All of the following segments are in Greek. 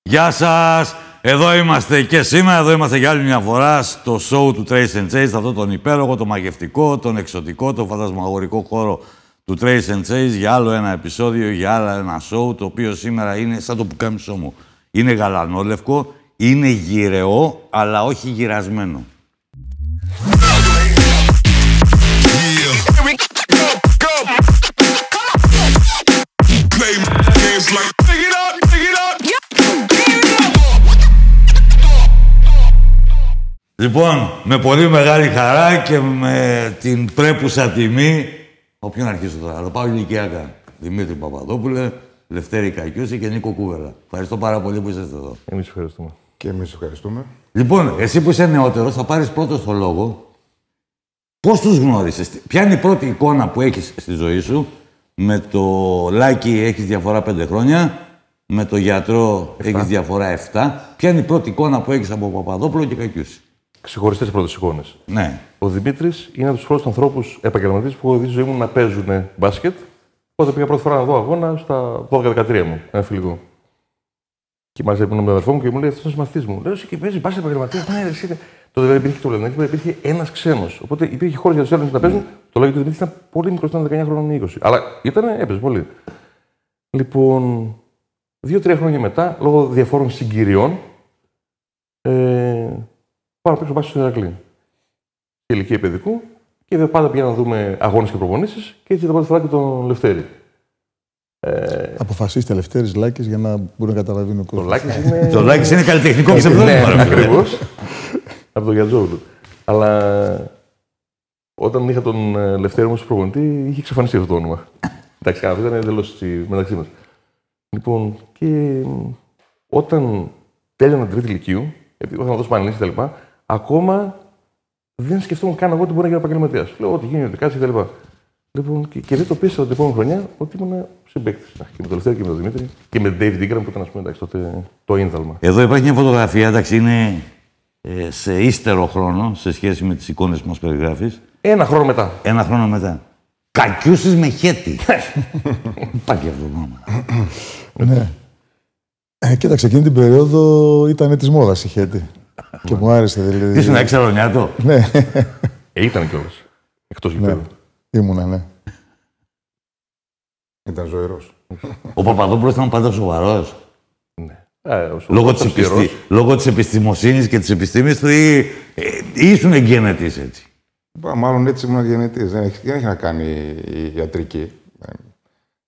Γεια σας! Εδώ είμαστε και σήμερα, εδώ είμαστε για άλλη μια φορά στο show του Trace and Chase, αυτό τον υπέροχο, το μαγευτικό, τον εξωτικό, το φαντασμαγορικό χώρο του Trace and Chase για άλλο ένα επεισόδιο, για άλλο ένα show, το οποίο σήμερα είναι σαν το πουκάμισό μου. Είναι γαλανόλευκο, είναι γυρεό, αλλά όχι γυρασμένο. Λοιπόν, με πολύ μεγάλη χαρά και με την πρέπουσα τιμή, από ποιον αρχίσω τώρα, θα πάω ηλικιακά. Δημήτρη Παπαδόπουλε, Λευτέρη Κακιούση και Νίκο Κούβελα. Ευχαριστώ πάρα πολύ που είστε εδώ. Εμείς ευχαριστούμε. Και εμείς ευχαριστούμε. Λοιπόν, εσύ που είσαι νεότερος, θα πάρεις πρώτος το λόγο. Πώς τους γνώρισες, ποια είναι η πρώτη εικόνα που έχεις στη ζωή σου? Με το Λάκη έχεις διαφορά 5 χρόνια, με το γιατρό έχεις διαφορά 7. Ποια είναι η πρώτη εικόνα που έχεις από Παπαδόπουλο και Κακιούση? Ξεχωριστές πρώτες εικόνες. Ναι. Ο Δημήτρης είναι από τους πρώτους ανθρώπους επαγγελματίες που έχω δει στη ζωή μου να παίζουν μπάσκετ. Οπότε πήγα πρώτη φορά να δω αγώνα στα 12-13 μου, ένα φιλικό. Και μάλιστα ήμουν με τον αδερφό μου και μου λέει: αυτός είναι μαθητής μου. Λέω: εσύ και παίζει μπάσκετ επαγγελματίας? Ναι, εσύ. Τότε δεν υπήρχε το Λευκό, υπήρχε ένας ξένος. Οπότε υπήρχε χώρος για τους άλλους να παίζουν. Το λόγο του Δημήτρη ήταν πολύ μικρός, ήταν 19 χρόνων ή 20. Αλλά έπαιζε πολύ. Λοιπόν, 2-3 χρόνια μετά, λόγω διαφόρων συγκυριών, πάω να παίξω μπάσκετ στο Ηρακλή. Σε ηλικία παιδικού και πάντα πήγα να δούμε αγώνες και προπονήσεις και έτσι ήταν πρώτη φορά και τον Λευτέρη. Αποφασίστε Λευτέρης Λάκης για να μπορεί να καταλαβαίνει ο κόσμος. Το Λάκης είναι καλλιτεχνικό ψευδόνυμο. Ναι, ακριβώς. Από τον Γιατζόγλου. Αλλά όταν είχα τον Λευτέρη μου στο προπονητή, είχε εξαφανιστεί αυτό το όνομα. Εντάξει, αυτό ήταν εντελώς μεταξύ μας. Λοιπόν, και όταν τέλειωνα τρίτη ηλικίου, επειδή είχα να δώσω πανελλήνιες κτλ., ακόμα δεν σκεφτόμουν καν εγώ ότι μπορεί να γίνω επαγγελματίας. Λέω ότι γίνεται κάτι κτλ. Λοιπόν, και δεν το πίστευα την επόμενη χρονιά ότι ήμουν συμπαίκτης. Και με τον Λευτέρη και με τον Δημήτρη και με τον David Ingram που ήταν, ας πούμε, εντάξει, τότε το ίνδαλμα. Εδώ υπάρχει μια φωτογραφία, εντάξει, είναι σε ύστερο χρόνο σε σχέση με τις εικόνες που μας περιγράφεις. Ένα χρόνο μετά. Ένα χρόνο μετά. Κακιούσης με χέτη. Υπάρχει αυτό το όνομα. Ναι. Κοίταξε, εκείνη την περίοδο ήταν της μόδας η χέτη. Και μου άρεσε δηλαδή. Ήσουν εξαρρονιάτο. Ναι. Ήταν κιόλας. Εκτός γηπέδου. Ήμουνα, ναι. Ήταν ζωηρός. Ο Παπαδόπουλος ήταν πάντα σοβαρός. Ναι. Λόγω της επιστημοσύνης και της επιστήμης του ή ήσουν εγγενετής έτσι? Μάλλον έτσι ήμουν γεννητής. Δεν έχει να κάνει η ιατρική.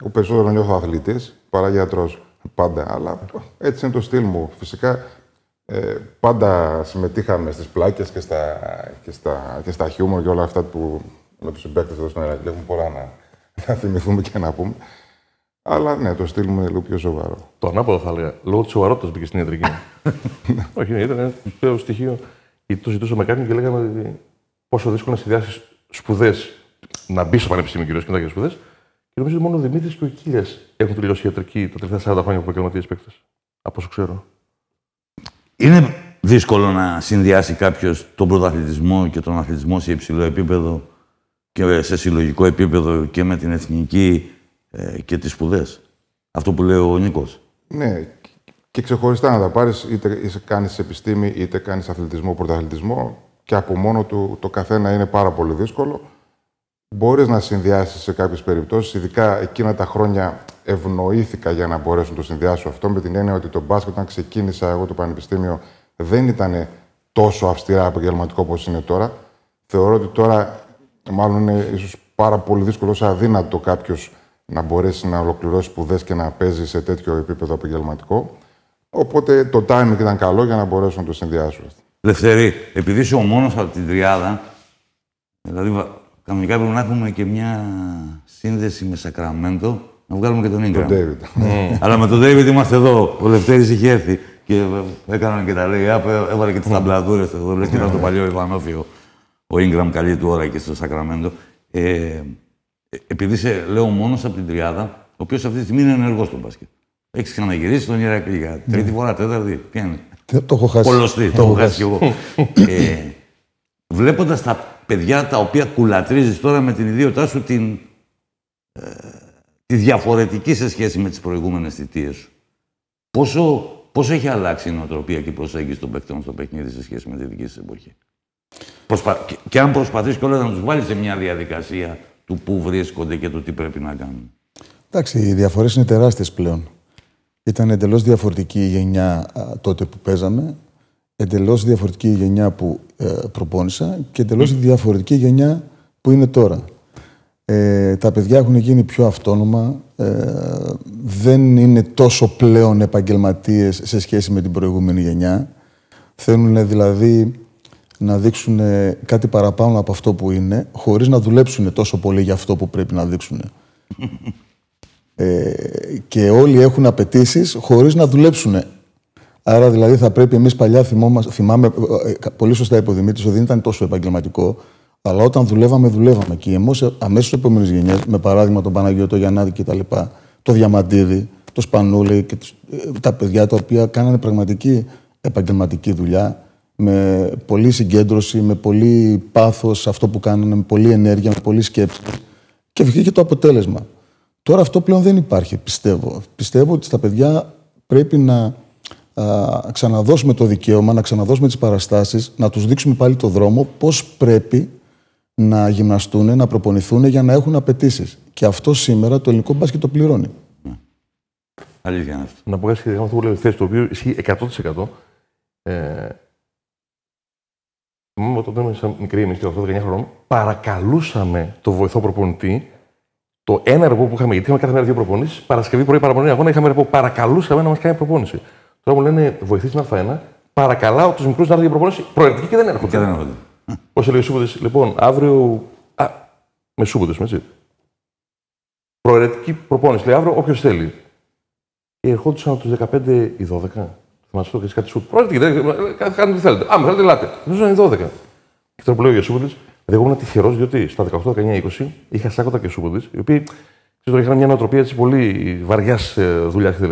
Ο περισσότερο νιώθω αθλητής παρά γιατρός. Πάντα. Αλλά έτσι είναι το στυλ μου. Φυσικά πάντα συμμετείχαμε στις πλάκες και στα χιούμορ και όλα αυτά που με τους συμπαίκτες εδώ στον Ηρακλή έχουμε πολλά να θυμηθούμε και να πούμε. Αλλά ναι, το στυλ μου είναι λίγο πιο σοβαρό. Το ανάποδο θα έλεγα. Λόγω της σοβαρότητας μπήκε στην ιατρική. Όχι, ήταν ένα πιο στοιχείο. Γιατί το ζητούσαμε κάποιον και λέγαμε ότι πόσο δύσκολο να συνδυάσει σπουδές, να μπει στο πανεπιστήμιο κυρίως και να κάνει σπουδές. Και νομίζω ότι μόνο ο Δημήτρης και ο Κίλιας έχουν τελειώσει ιατρική τα τελευταία 40 χρόνια από επαγγελματίες παίκτες. Από όσο ξέρω. Είναι δύσκολο να συνδυάσει κάποιος τον πρωταθλητισμό και τον αθλητισμό σε υψηλό επίπεδο και σε συλλογικό επίπεδο και με την εθνική και τις σπουδές. Αυτό που λέει ο Νίκος. Ναι, και ξεχωριστά να τα πάρεις, είτε κάνεις επιστήμη, είτε κάνεις αθλητισμό, πρωταθλητισμό, και από μόνο του το καθένα είναι πάρα πολύ δύσκολο. Μπορείς να συνδυάσεις σε κάποιες περιπτώσεις, ειδικά εκείνα τα χρόνια ευνοήθηκα για να μπορέσω να το συνδυάσω αυτό, με την έννοια ότι το μπάσκετ, όταν ξεκίνησα εγώ το πανεπιστήμιο, δεν ήταν τόσο αυστηρά επαγγελματικό όπως είναι τώρα. Θεωρώ ότι τώρα, μάλλον είναι ίσως πάρα πολύ δύσκολο, όσο αδύνατο κάποιος να μπορέσει να ολοκληρώσει σπουδές και να παίζει σε τέτοιο επίπεδο επαγγελματικό. Οπότε το timing ήταν καλό για να μπορέσω να το συνδυάσω. Λευτέρη, επειδή είσαι ο μόνος από την τριάδα, δηλαδή κανονικά πρέπει να έχουμε και μια σύνδεση με Σακραμέντο, να βγάλουμε και τον Ingram. Τον David. Αλλά με τον David είμαστε εδώ. Ο Λευτέρης είχε έρθει και έκαναν και τα λέει. Έβαλε και τις ταμπλαδούρες εδώ. Λες και ήταν το παλιό Ιβανόφιο. Ο Ingram καλή του ώρα και στο Σακραμέντο. Επειδή είσαι, λέω, μόνος από την τριάδα, ο οποίος αυτή τη στιγμή είναι ενεργός στο μπάσκετ. Έχεις ξαναγυρίσει στον Ηρακλή για τρίτη φορά, τέταρτη. Ποια είναι? Το έχω χάσει. Πολλωστή, το έχω χάσει κι εγώ. Βλέποντας τα παιδιά τα οποία κουλατρίζεις τώρα με την ιδιότητά σου τη διαφορετική σε σχέση με τις προηγούμενες θητείες σου. Πώς έχει αλλάξει η νοοτροπία και η προσέγγιση των παικτών στο παιχνίδι σε σχέση με τη δική σας εποχή? Και αν προσπαθείς κιόλας να τους βάλεις σε μια διαδικασία του πού βρίσκονται και του τι πρέπει να κάνουν. Εντάξει, οι διαφορές είναι τεράστιες πλέον. Ήταν εντελώς διαφορετική η γενιά τότε που παίζαμε, εντελώς διαφορετική η γενιά που προπόνησα και εντελώς διαφορετική η γενιά που είναι τώρα. Τα παιδιά έχουν γίνει πιο αυτόνομα, δεν είναι τόσο πλέον επαγγελματίες σε σχέση με την προηγούμενη γενιά. Θέλουν δηλαδή να δείξουν κάτι παραπάνω από αυτό που είναι, χωρίς να δουλέψουν τόσο πολύ για αυτό που πρέπει να δείξουν. Και όλοι έχουν απαιτήσεις χωρίς να δουλέψουν. Άρα δηλαδή θα πρέπει εμείς παλιά θυμάμαι πολύ σωστά είπε ο Δημήτρης ότι δεν ήταν τόσο επαγγελματικό, αλλά όταν δουλεύαμε και αμέσως επόμενες γενιές, με παράδειγμα τον Παναγιώτο, τον Γιαννάδη κτλ., το Διαμαντίδη, το Σπανούλη και τα παιδιά τα οποία κάνανε πραγματική επαγγελματική δουλειά, με πολλή συγκέντρωση, με πολύ πάθος αυτό που κάνανε, με πολλή ενέργεια, με πολλή σκέψη. Και βγήκε το αποτέλεσμα. Τώρα αυτό πλέον δεν υπάρχει, πιστεύω. Πιστεύω ότι στα παιδιά πρέπει να ξαναδώσουμε το δικαίωμα, να ξαναδώσουμε τις παραστάσεις, να τους δείξουμε πάλι το δρόμο, πώς πρέπει να γυμναστούν, να προπονηθούν για να έχουν απαιτήσεις. Και αυτό σήμερα το ελληνικό μπάσκετ το πληρώνει. Αλήθεια είναι αυτό. Να πω κάτι σχετικά με αυτό που λέει το οποίο ισχύει 100%. Θυμάμαι όταν ήμουν μικρή, εμείς και 19 χρόνων, παρακαλούσαμε το βοηθό προπονητή, το ένα ρεπό που είχαμε, γιατί είχαμε κάθε μέρα 2 προπονήσεις, Παρασκευή πρωί παραμονή αγώνα, είχαμε ρεπό. Παρακαλούσαμε να μας κάνει προπόνηση. Τώρα μου λένε βοηθείς στην Α1, παρακαλάω τους μικρούς να έρθουν για προπόνηση προαιρετική και δεν έρχονται. Πώς έλεγε ο Σούμποτης, λοιπόν, αύριο. Με Σούμποτης, έτσι. Προαιρετική προπόνηση, λέει αύριο όποιος θέλει. Και ερχόντουσαν από τους 15 ή 12. Θυμάσαι το και κάτι σουτ. Προαιρετική, κάντε τι θέλετε. Με θέλετε, ελάτε. Ζούσαν οι 12. Και τώρα που λέω για Σούμποτης, εγώ ήμουν τυχερός διότι στα 18, 19, 20 είχα Σάκοτα και Σούμποτης, οι οποίοι είχαν μια νοοτροπία έτσι πολύ βαριά δουλειά κτλ.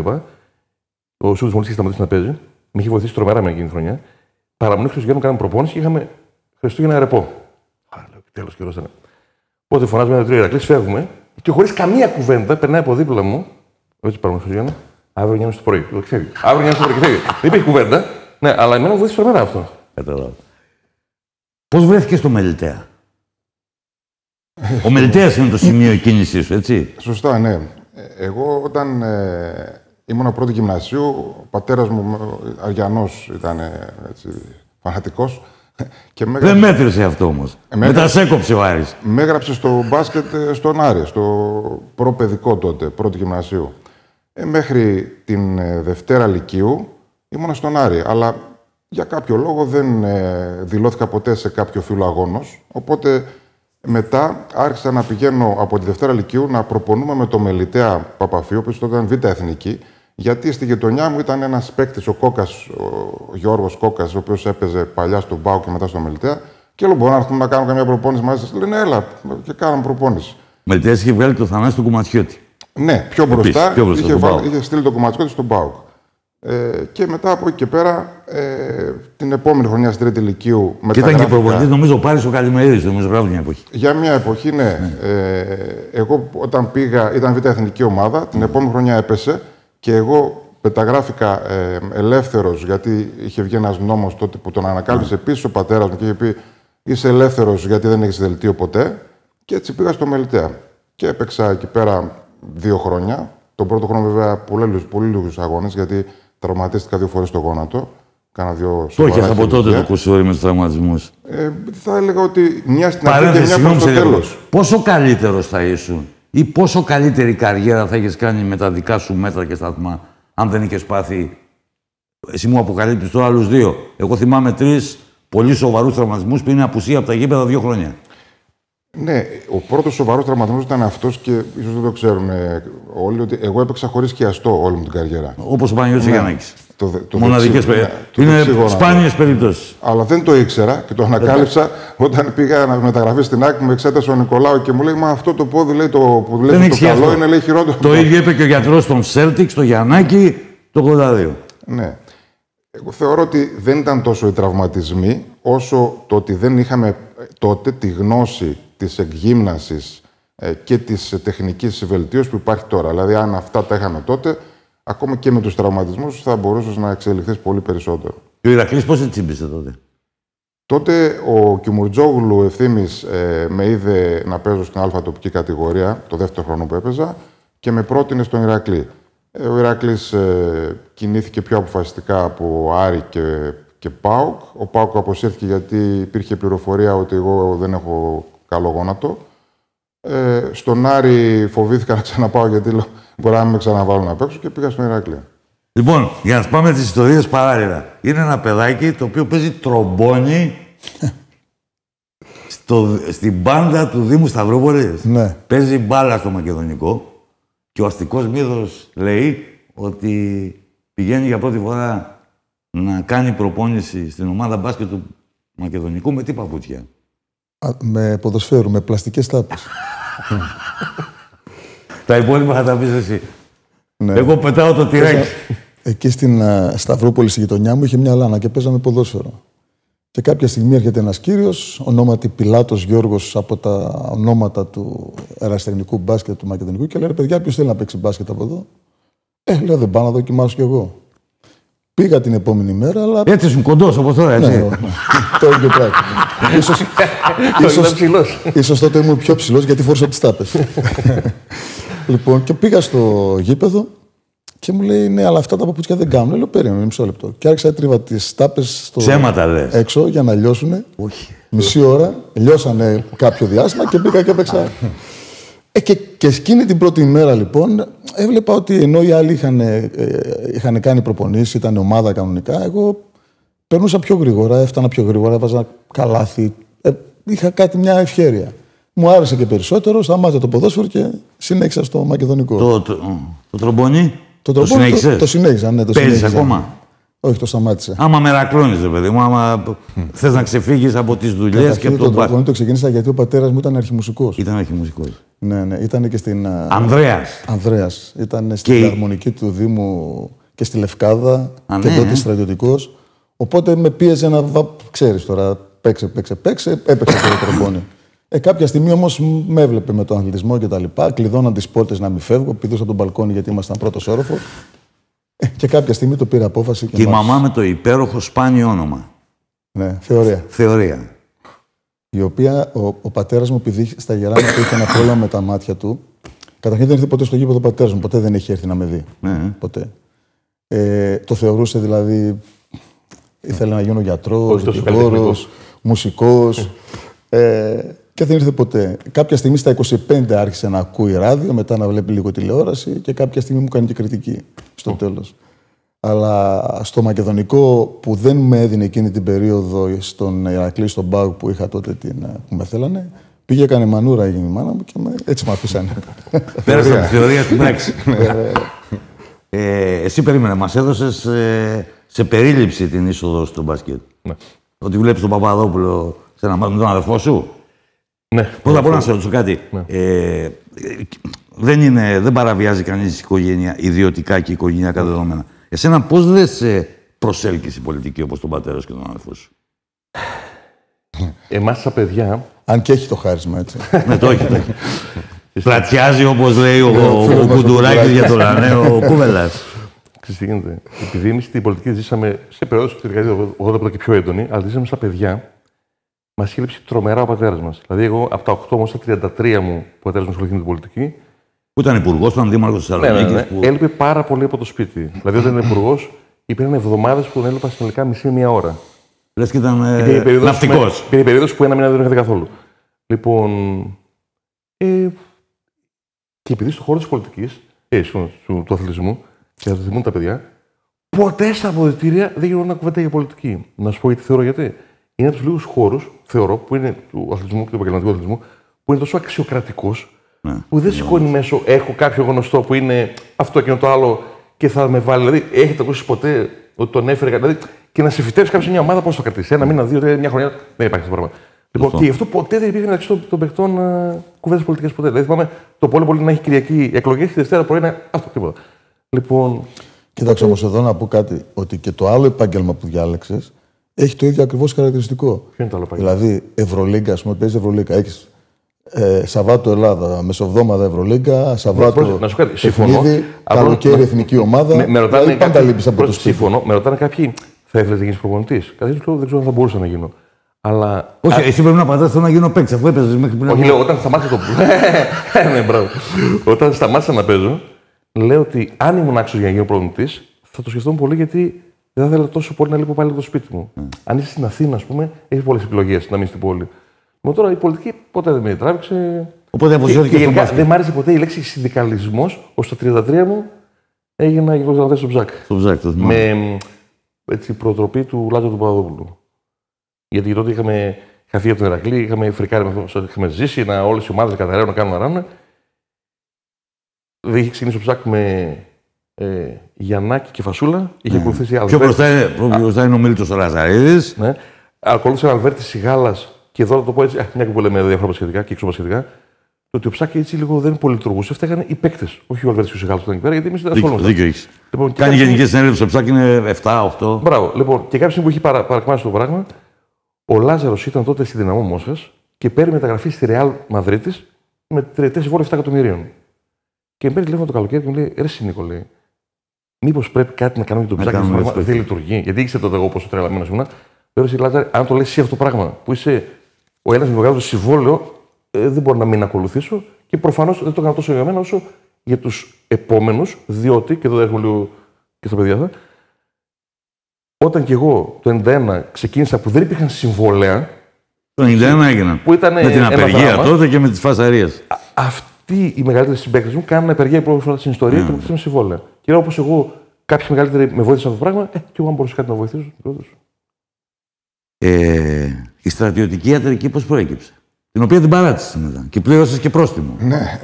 Ο Σούμποτης μόλις είχε σταματήσει να παίζει, με είχε βοηθήσει τρομερά με εκείνη τη χρονιά. Παραμονή Χριστουγέννων κάναμε προπόνηση και είχαμε Χριστούγεννα ρεπό. Τέλος καιρός ήταν. Οπότε φωνάζουμε ένα-τρία Ηρακλής, φεύγουμε και χωρίς καμία κουβέντα περνάει από δίπλα μου. Έτσι παραμονή Χριστουγέννα, αύριο 9 το πρωί. Και φεύγει. Αύριο 9 το πρωί και φεύγει. Δεν υπήρχε κουβέντα. Ναι, αλλά εμένα μου βοήθησε τρομερά αυτό. Πώς βρέθηκες στο Μελιτέα? Ο Μελιτέας είναι το σημείο κίνησής σου, έτσι? Σωστά, ναι. Εγώ όταν ήμουν πρώτη γυμνασίου, ο πατέρας μου, Αριανός, ήταν φανατικός. Δεν μέτρησε αυτό όμως. Μετά σε έκοψε ο Άρης. Με έγραψε στο μπάσκετ στον Άρη, στο προπαιδικό τότε, πρώτη γυμνασίου. Μέχρι την Δευτέρα Λυκείου ήμουν στον Άρη, αλλά για κάποιο λόγο δεν δηλώθηκα ποτέ σε κάποιο φύλλο αγώνος. Οπότε μετά άρχισα να πηγαίνω από τη Δευτέρα Λυκείου να προπονούμε με το Μελιτέα Παπαφίου, που τότε ήταν Β' Εθνική, γιατί στη γειτονιά μου ήταν ένας παίκτης, ο Κόκας, ο Γιώργος Κόκας, ο οποίος έπαιζε παλιά στον ΠΑΟΚ και μετά στο Μελιτέα. Και λέω: μπορώ να έρθουμε να κάνουμε καμία προπόνηση μαζί σας? Λένε: έλα, και κάναμε προπόνηση. Μελιτέας είχε βγάλει το Θανάση του Κουματιώτη. Ναι, πιο μπροστά, είχε στείλει το Κουματιώτη στον ΠΑΟΚ. Και μετά από εκεί και πέρα, την επόμενη χρονιά στην Τρίτη Λυκείου. Και ήταν και προπονητής, νομίζω, Πάρης ο Καλημερίδης, νομίζω, γράφει μια εποχή. Για μια εποχή, ναι. Εγώ όταν πήγα, ήταν Β' Εθνική ομάδα, την επόμενη χρονιά έπεσε και εγώ πεταγράφηκα ελεύθερος, γιατί είχε βγει ένας νόμος τότε που τον ανακάλυψε επίσης ο πατέρας μου και είχε πει: είσαι ελεύθερος γιατί δεν έχεις δελτίο ποτέ. Και έτσι πήγα στο Μελιτέα. Και έπαιξα εκεί πέρα 2 χρόνια. Τον πρώτο χρόνο, βέβαια, πολύ λίγους αγώνες, γιατί τραυματίστηκα 2 φορές στο γόνατο. Κάνα 2 σοβαρά. Το έχεις από τότε το κουσούρι με τους τραυματισμούς. Θα έλεγα ότι μια στην αρχή και μια προς το τέλος. Πόσο καλύτερος θα ήσουν ή πόσο καλύτερη καριέρα θα έχεις κάνει με τα δικά σου μέτρα και σταθμά, αν δεν είχες πάθει? Εσύ μου αποκαλύπτεις τώρα άλλους 2. Εγώ θυμάμαι 3 πολύ σοβαρούς τραυματισμούς που είναι απουσία από τα γήπεδα 2 χρόνια. Ναι, ο πρώτος σοβαρός τραυματισμός ήταν αυτός και ίσως δεν το ξέρουν όλοι, ότι εγώ έπαιξα χωρίς σκιαστό όλη μου την καριέρα. Όπως ο Παναγιώτης Γιαννάκης. Μοναδικές περιπτώσεις. Είναι σπάνιες περιπτώσεις. Αλλά δεν το ήξερα και το ανακάλυψα όταν πήγα να μεταγραφεί στην ΑΕΚ, μου εξέτασε ο Νικολάου και μου λέει: μα αυτό το πόδι, λέει, που λέει το καλό είναι, λέει, χειρότερο. Το ίδιο είπε και ο γιατρός των Celtics, το Γιαννάκη, το 82. Ναι. Εγώ θεωρώ ότι δεν ήταν τόσο οι τραυματισμοί, όσο το ότι δεν είχαμε τότε τη γνώση της εκγύμνασης και της τεχνικής βελτίωσης που υπάρχει τώρα. Δηλαδή, αν αυτά τα είχαμε τότε, ακόμα και με τους τραυματισμούς θα μπορούσες να εξελιχθείς πολύ περισσότερο. Και ο Ηρακλής πώς τσίμπησε τότε? Τότε ο Κιμουρτζόγλου Ευθύμης με είδε να παίζω στην Α τοπική κατηγορία, το δεύτερο χρόνο που έπαιζα, και με πρότεινε στον Ηρακλή. Ο Ηρακλής κινήθηκε πιο αποφασιστικά από Άρη και ΠΑΟΚ. Ο ΠΑΟΚ αποσύρθηκε γιατί υπήρχε πληροφορία ότι εγώ δεν έχω καλό γόνατο. Στον Άρη φοβήθηκα να ξαναπάω γιατί μπορεί να με ξαναβάλουν απ' έξω και πήγα στον Ηρακλή. Λοιπόν, για να πάμε τις ιστορίες παράλληλα. Είναι ένα παιδάκι το οποίο παίζει τρομπόνι στην μπάντα του Δήμου Σταυρούπολης. Ναι. Παίζει μπάλα στο μακεδονικό και ο αστικός μύθος λέει ότι πηγαίνει για πρώτη φορά να κάνει προπόνηση στην ομάδα μπάσκετ του μακεδονικού με τι παπούτσια? Με ποδοσφαίρου, με πλαστικές τάπες. Τα υπόλοιπα θα τα πεις εσύ. Ναι. Εγώ πετάω το τυράκι. Εκεί στην Σταυρούπολη, στη γειτονιά μου, είχε μια λάνα και παίζαμε ποδόσφαιρο. Και κάποια στιγμή έρχεται ένας κύριος, ονόματι Πιλάτος Γιώργος, από τα ονόματα του ερασιτεχνικού μπάσκετ του μακεδονικού, και λέει: παιδιά, ποιος θέλει να παίξει μπάσκετ από εδώ? Λέω: δεν πάω να δοκιμάσω κι εγώ. Πήγα την επόμενη μέρα, αλλά. Έτσι ήσουν κοντός όπως τώρα, έτσι. Ναι, το ίδιο πράγμα. Ίσως τότε ήμουν πιο ψηλός γιατί φόρησα τις τάπες. Λοιπόν, και πήγα στο γήπεδο και μου λέει: ναι, αλλά αυτά τα παπούτσια δεν κάνουν. Λέω: περίμενε μισό λεπτό. Και άρχισα να τρίβα τις τάπες έξω για να λιώσουν. Όχι. Μισή ώρα, λιώσανε κάποιο διάστημα και μπήκα και έπαιξα. Και εκείνη την πρώτη ημέρα λοιπόν έβλεπα ότι ενώ οι άλλοι είχαν κάνει προπονήσεις, ήταν ομάδα κανονικά, εγώ περνούσα πιο γρήγορα, έφτανα πιο γρήγορα, έβαζα καλάθι, είχα μια ευχέρεια. Μου άρεσε και περισσότερο, σταμάτησα το ποδόσφαιρο και συνέχισα στο μακεδονικό. Το τρομπόνι, το συνέχισες? Το συνέχισα, ναι. Παίζεις ακόμα? Όχι, το σταμάτησα. Άμα μερακλώνεις, ρε παιδί μου, άμα θες να ξεφύγεις από τις δουλειές και από τον μπάσκετ. Το ξεκίνησα γιατί ο πατέρας μου ήταν αρχιμουσικός. Ήταν αρχιμουσικός. Ναι, ήταν και στην. Ανδρέας. Ήταν στην αρμονική του Δήμου και στη Λευκάδα και τότε στρατιωτικός. Οπότε με πίεζε να ξέρεις τώρα, παίξε, έπαιξε το τρομπόνι. Κάποια στιγμή όμως με έβλεπε με τον αθλητισμό και τα λοιπά. Κλειδώναν τις πόρτες να μην φεύγω, πηδούσα από τον μπαλκόνι γιατί ήμασταν πρώτος όροφος. Και κάποια στιγμή το πήρε απόφαση. Και η μαμά με το υπέροχο σπάνιο όνομα. Ναι, Θεωρία. Η οποία ο πατέρας μου, επειδή στα γεράματα είχε ένα πρόβλημα με τα μάτια του. Καταρχήν δεν ήρθε ποτέ στο γήπεδο ο πατέρας μου, ποτέ δεν έχει έρθει να με δει. Ποτέ. Το θεωρούσε δηλαδή. Ήθελε να γίνω γιατρός, δικηγόρος, μουσικός. Και δεν ήρθε ποτέ. Κάποια στιγμή στα 25 άρχισε να ακούει ράδιο, μετά να βλέπει λίγο τηλεόραση και κάποια στιγμή μου κάνει και κριτική στο τέλος. Αλλά στο μακεδονικό που δεν με έδινε εκείνη την περίοδο στον Ηρακλή, στον ΠΑΟΚ που είχα τότε που με θέλανε, πήγε, έκανε μανούρα η μάνα μου και έτσι με αφήσανε. Πέρασε από τη θεωρία στην πράξη. Εσύ περίμενε, μας έδωσες σε περίληψη την είσοδο στο μπάσκετ. Ότι βλέπεις τον Παπαδόπουλο σε ένα μάτι με τον αδερφό σου. Ναι. Πρώτα απ' όλα να σε ρωτήσω κάτι. Δεν παραβιάζει κανείς οικογένεια, ιδιωτικά και οικογενειακά δεδομένα. Εσένα πώς δεν σε προσέλκυσε η πολιτική όπως τον πατέρα σου και τον αδερφό σου? Εμάς τα παιδιά. Αν και έχει το χάρισμα, έτσι. Ναι, το έχει. Πλατιάζει όπως λέει ο Κουντουράκης για το Λανέο, ο Κούβελας. Ξέρεις τι γίνεται? Επειδή εμείς την πολιτική ζήσαμε σε περίοδους τη δεκαετία του 80 και πιο έντονη, αλλά ζήσαμε στα παιδιά. Μας είχε λείψει τρομερά ο πατέρας μας. Δηλαδή, εγώ από τα 8 μου στα 33 μου, ο πατέρας μου ασχολήθηκε με την πολιτική. Που ήταν υπουργός, ήταν δήμαρχος της Θεσσαλονίκης. Ναι. Έλειπε πάρα πολύ από το σπίτι. Δηλαδή, όταν ήταν υπουργός, υπήρχαν εβδομάδες που έλειπα συνολικά μισή-μία ώρα. Λες και ήταν ναυτικός. Υπήρχε περίοδος που ένα μήνα δεν έρχεται καθόλου. Λοιπόν. Και επειδή στον χώρο της πολιτικής, του αθλητισμού, και θα θυμούν τα παιδιά, ποτέ στα αποδυτήρια δεν γινόταν κουβέντα για πολιτική. Να σου πω γιατί θεωρώ γιατί. Είναι από τους λίγους χώρους, θεωρώ, που είναι του αθλητισμού και του επαγγελματικού αθλητισμού, που είναι τόσο αξιοκρατικός, που δεν σηκώνει μέσω. Έχω κάποιο γνωστό που είναι αυτό και το άλλο και θα με βάλει. Δηλαδή, έχετε ακούσει ποτέ ότι τον έφερε δηλαδή, και να σε φυτέψει κάποιο σε μια ομάδα, πώς θα κρατήσει? Ένα μήνα, 2, μια χρονιά. Δεν υπάρχει αυτό το πράγμα. Λοιπόν, και γι' αυτό ποτέ δεν υπήρχε μεταξύ των παιχτών κουβέντες πολιτικές ποτέ. Δηλαδή, θυμάμαι το πολύ να έχει Κυριακή εκλογές και Δευτέρα πρωί είναι αυτό, τίποτα. Λοιπόν. Κοίταξε όμως εδώ να πω κάτι, ότι και το άλλο επάγγελμα που διάλεξες έχει το ίδιο ακριβώς χαρακτηριστικό. Ποιο είναι το άλλο επάγγελμα? Δηλαδή, Ευρωλίγκα, α πούμε, παίζει Ευρωλίγκα. Έχεις Σαββάτο Ελλάδα, μεσοβδόμαδα Ευρωλίγκα, Σαββάτο να σου κάτι, συμφωνώ. Καλοκαίρι εθνική ομάδα. Με ρωτάνε πάντα λείπεις από το σπίτι. Συμφωνώ. Με ρωτάνε κάποιοι, θα ήθελες να γίνεις προπονητής. Καταρχήν δεν ξέρω αν θα μπορούσα να γίνω. Αλλά... Όχι, εσύ πρέπει να απαντάς, θέλω να γίνω παίκτη, αφού έπαιζες μέχρι πριν. Όχι, λέω, όταν σταμάτησα το. Ναι, μπράβο. Όταν σταμάτησα να παίζω, λέω ότι αν ήμουν άξιος για να γίνω προπονητής, θα το σκεφτόμουν πολύ γιατί δεν θα ήθελα τόσο πολύ να λείπω πάλι από το σπίτι μου. Αν είσαι στην Αθήνα, ας πούμε, έχει πολλές επιλογές να μείνει στην πόλη. Μα τώρα η πολιτική ποτέ δεν με τράβηξε. Οπότε αποσιώθηκε στο μπάσκετ. Δεν μ' άρεσε ποτέ η λέξη συνδικαλισμός, ώστε το 33 μου έγινα γενικός στο Ψάκ. Στο Ψάκ, το με έτσι, προτροπή του Λάζαρου του Παπαδόπουλου. Γιατί τότε είχα φύγει από τον Ηρακλή, είχαμε φρικάρει με αυτό, είχαμε ζήσει, όλες οι ομάδες να καταραίουν, να κάνουν να ράνουν. Δεν είχε ξεκινήσει ο Ψάκ με Γιαννάκη και Φασούλα, είχε ακολουθήσει Αλβέρτη. Πιο μπροστά είναι ο Μίλτος ο Λαζαρίδης. Ναι. Ακολούθησε Αλβέρτη Σιγάλας και εδώ θα το πω έτσι, μια και που λέμε διάφορα σχετικά και εξωπασχετικά, το ότι ο Ψάκ έτσι λίγο δεν πολύ λειτουργούσε. Φταίγανε οι παίκτες, όχι ο Αλβέρτη και ο Σιγάλας που ήταν εκεί πέρα, γιατί εμείς δεν ασχολούμαστε. Δίκιο έχεις. Λοιπόν, κάνει γενική συνέλευση στο Ψάκ, είναι 7-8. Μπράβο. Λοιπόν, και κάποια στιγμή που είχε παρακμάσει το πράγμα, ο Λάζαρος ήταν τότε στη Δυναμό Μόσχας και παίρνει μεταγραφή στη Ρεάλ Μαδρίτης με τριετές συμβόλαιο 7 εκατομμυρίων. Και με παίρνει τηλέφωνο το καλοκαίρι και μου λέει: Ρε Νίκο, λέει, μήπως πρέπει κάτι να κάνουμε για τον Ψάκη, αυτό δεν λειτουργεί. Γιατί ήξερε τότε εγώ πόσο τρελαμένος ήμουν. Λέω: Ρε Λάζαρε, αν το λες εσύ αυτό το πράγμα που είσαι ο ένας με μεγάλο συμβόλαιο, δεν μπορώ να μην ακολουθήσω και προφανώς δεν το έκανα τόσο για μένα όσο για τους επόμενους, διότι, και εδώ έχουμε λίγο και στα παιδιά αυτά, όταν και εγώ το 1991 ξεκίνησα που δεν υπήρχαν συμβόλαια. Το 1991 έγιναν. Με την απεργία τότε και με τις φασαρίες. Αυτοί οι μεγαλύτεροι συμπαίκτες μου κάνουν απεργία πρώτη φορά στην ιστορία και μου στείλουν συμβόλαια. Και όπως εγώ, κάποιοι μεγαλύτεροι με βοήθησαν αυτό το πράγμα, και εγώ αν μπορούσα κάτι να βοηθήσω. Η στρατιωτική ιατρική πώς προέκυψε? Την οποία την παράτησες μετά και πλήρωσες και πρόστιμο. Ναι.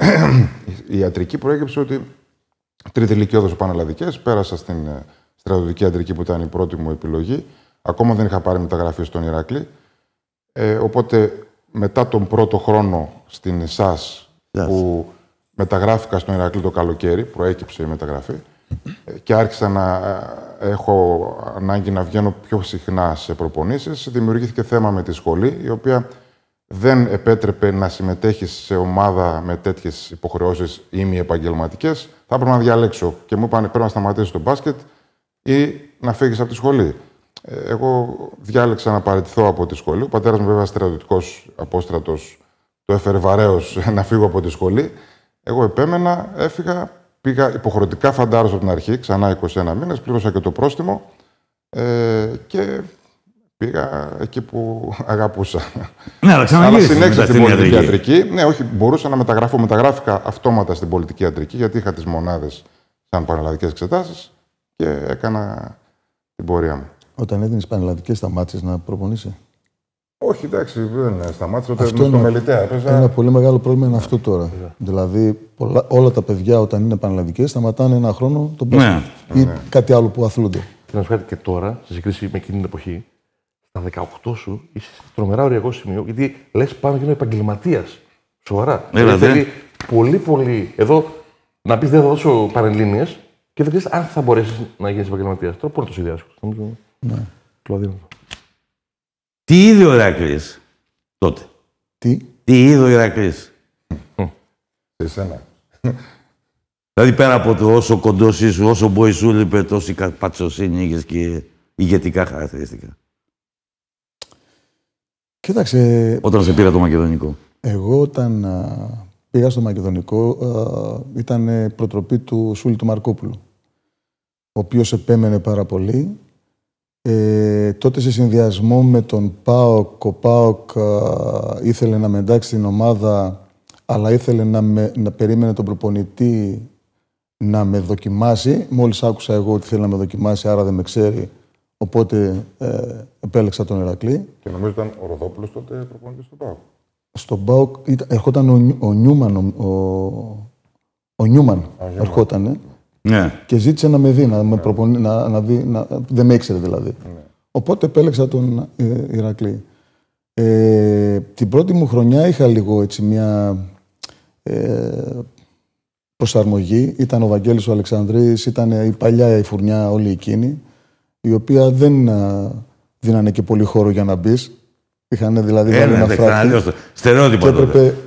Η ιατρική προέκυψε ότι τρίτη ηλικιώδης πανελλαδικές, πέρασα στην στρατιωτική ιατρική που ήταν η πρώτη μου επιλογή. Ακόμα δεν είχα πάρει μεταγραφή στον Ηρακλή. Οπότε μετά τον πρώτο χρόνο στην ΕΣΑΣ που μεταγράφηκα στον Ηρακλή το καλοκαίρι, προέκυψε η μεταγραφή και άρχισα να έχω ανάγκη να βγαίνω πιο συχνά σε προπονήσεις. Δημιουργήθηκε θέμα με τη σχολή, η οποία δεν επέτρεπε να συμμετέχεις σε ομάδα με τέτοιες υποχρεώσεις ή μη επαγγελματικές. Θα έπρεπε να διαλέξω και μου είπαν πρέπει να σταματήσεις το μπάσκετ ή να φύγεις από τη σχολή. Εγώ διάλεξα να παραιτηθώ από τη σχολή. Ο πατέρας μου, βέβαια, στρατιωτικός απόστρατος, το έφερε βαρέως να φύγω από τη σχολή. Εγώ επέμενα, έφυγα, πήγα υποχρεωτικά φαντάρος από την αρχή, ξανά 21 μήνες, πλήρωσα και το πρόστιμο και πήγα εκεί που αγαπούσα. Ναι, αλλά συνέχισα στην πολιτική ιατρική. Ναι, όχι, μπορούσα να μεταγραφώ. Μεταγράφηκα αυτόματα στην πολιτική ιατρική, γιατί είχα τις μονάδες σαν πανελλαδικές εξετάσεις και έκανα την πορεία μου. Όταν έδινες πανελλαδικές, σταμάτησες να προπονείσαι? Όχι, εντάξει, δεν σταμάτησα. Όταν ήμουν στο Μελιτέα. Ένα πολύ μεγάλο πρόβλημα είναι αυτό τώρα. Δηλαδή, όλα τα παιδιά όταν είναι πανελλαδικές σταματάνε ένα χρόνο τον μπάσκετ. Ή κάτι άλλο που αθλούνται. Και να σου πω και τώρα, σε σύγκριση με εκείνη την εποχή, στα 18 σου είσαι σε τρομερά ωριακό σημείο, γιατί λες πάνω να γίνω επαγγελματίας. Σοβαρά. Δηλαδή, πολύ. Εδώ να πεις δεν θα δώσω πανελλήνιες και δεν ξέρεις αν θα μπορέσεις να γίνεις επαγγελματίας. Τώρα πού να το συνδυάσεις? Ναι. Τι είδε ο Ηρακλής τότε? Τι είδε ο Ηρακλής? Σε εσένα. Δηλαδή πέρα από το όσο κοντός ήσου, όσο μπόι σου λείπε, τόση πατσοσύνη είχες και ηγετικά χαρακτηριστικά. Κοίταξε. Όταν σε πήρα το Μακεδονικό. Εγώ όταν πήγα στο Μακεδονικό ήταν προτροπή του Σούλη του Μαρκόπουλου, ο οποίος επέμενε πάρα πολύ. Τότε σε συνδυασμό με τον ΠΑΟΚ, ο ΠΑΟΚ ήθελε να με εντάξει στην ομάδα, αλλά ήθελε να περίμενε τον προπονητή να με δοκιμάσει. Μόλις άκουσα εγώ ότι θέλει να με δοκιμάσει, άρα δεν με ξέρει, οπότε επέλεξα τον Ηρακλή. Και νομίζω ήταν ο Ροδόπουλος τότε προπονητής του ΠΑΟΚ. Στον ΠΑΟΚ ερχόταν ο Νιούμαν, ο Νιούμαν ερχότανε. Ναι. Και ζήτησε να με δει, να δει, δεν με ήξερε δηλαδή. Ναι. Οπότε επέλεξα τον Ηρακλή. Την πρώτη μου χρονιά είχα λίγο έτσι μια προσαρμογή. Ήταν ο Βαγγέλης ο Αλεξανδρής, ήταν η παλιά η φουρνιά όλη εκείνη, η οποία δεν δίνανε και πολύ χώρο για να μπεις. Είχαν δηλαδή βάλει ένα φράχτη. Στερεότυπο.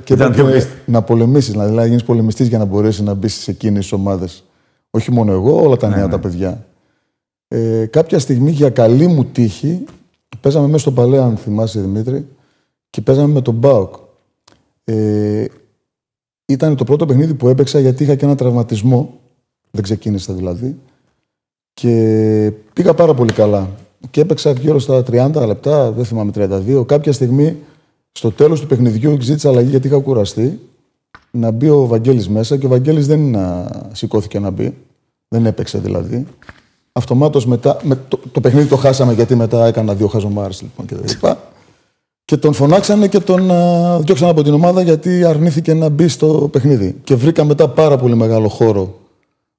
Και έπρεπε να πολεμήσεις, δηλαδή να γίνεις πολεμιστής για να μπορέσεις να μπεις σε εκείνες τις ομάδες. Όχι μόνο εγώ, όλα τα νέα τα παιδιά. Κάποια στιγμή, για καλή μου τύχη, παίζαμε μέσα στο Παλέ, αν θυμάσαι Δημήτρη, και παίζαμε με τον ΠΑΟΚ. Ήταν το πρώτο παιχνίδι που έπαιξα γιατί είχα και ένα τραυματισμό. Δεν ξεκίνησα δηλαδή. Και πήγα πάρα πολύ καλά. Και έπαιξα γύρω στα 30 λεπτά, δεν θυμάμαι 32. Κάποια στιγμή, στο τέλος του παιχνιδιού, ζήτησα αλλαγή γιατί είχα κουραστεί. Να μπει ο Βαγγέλης μέσα και ο Βαγγέλης δεν σηκώθηκε να μπει. Δεν έπαιξε δηλαδή. Αυτομάτως μετά. Το παιχνίδι το χάσαμε γιατί μετά έκανα 2 χαζομάρες λοιπόν, και τα λοιπά. Και τον φωνάξανε και τον διώξανε από την ομάδα γιατί αρνήθηκε να μπει στο παιχνίδι. Και βρήκα μετά πάρα πολύ μεγάλο χώρο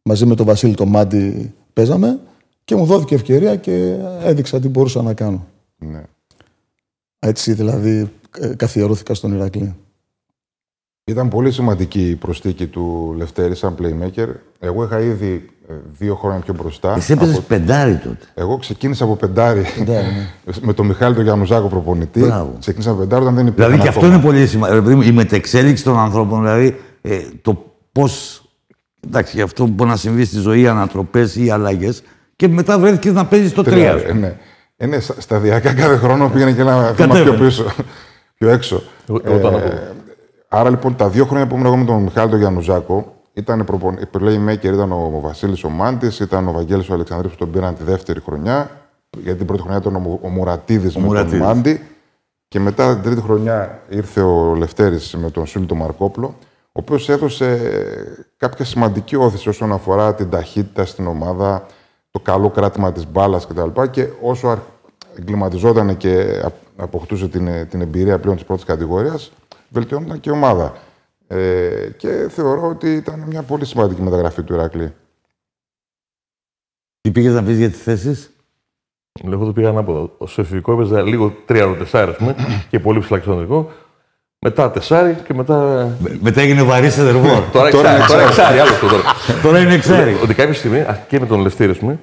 μαζί με τον Βασίλη τον Μάντι παίζαμε και μου δόθηκε ευκαιρία και έδειξα τι μπορούσα να κάνω. Ναι. Έτσι δηλαδή καθιερώθηκα στον Ηρακλή. Ήταν πολύ σημαντική η προσθήκη του Λευτέρη σαν playmaker. Εγώ είχα ήδη 2 χρόνια πιο μπροστά. Εσύ έπαιζες πεντάρι τότε. Εγώ ξεκίνησα από πεντάρι. Με τον Μιχάλη τον Γιαννουζάκο προπονητή. Ξεκίνησα από πεντάρι όταν δεν υπήρχε. Δηλαδή και αυτό είναι πολύ σημαντικό. Η μετεξέλιξη των ανθρώπων, δηλαδή το πώς. Εντάξει, αυτό που μπορεί να συμβεί στη ζωή, ανατροπές ή αλλαγές, και μετά βρέθηκες να παίζεις το 3. Ναι, σταδιακά κάθε χρόνο πήγαινε και ένα βήμα πιο πίσω, πιο έξω. Άρα λοιπόν τα 2 χρόνια που ήμουν εγώ με τον Μιχάλη τον Γιαννουζάκο, ήταν playmaker, ήταν ο Βασίλης ο Μάντης, ήταν ο Βαγγέλης ο Αλεξανδρής που τον πήραν τη δεύτερη χρονιά. Γιατί την πρώτη χρονιά ήταν ο Μουρατίδης με τον Μάντη. Και μετά την τρίτη χρονιά ήρθε ο Λευτέρης με τον Σούλη τον Μαρκόπλο, ο οποίος έδωσε κάποια σημαντική όθηση όσον αφορά την ταχύτητα στην ομάδα, το καλό κράτημα της μπάλας κτλ. Και όσο εγκληματιζόταν και αποκτούσε την εμπειρία πλέον της πρώτης κατηγορίας, βελτιώνονταν και η ομάδα. Και θεωρώ ότι ήταν μια πολύ σημαντική μεταγραφή του Ηρακλή. Τι πήγες να πεις για τις θέσεις? Εγώ το πήγα ανάποδα. Στο εφηβικό έπαιζα λίγο 3-4 και πολύ ψηλά εξωτερικό. Μετά 4 και μετά. Μετά έγινε βαρύ σεντερφόρ. Τώρα εξάρι, άλλο αυτό τώρα. Τώρα είναι εξάρι. Ότι κάποια στιγμή, και με τον Λευτέρη,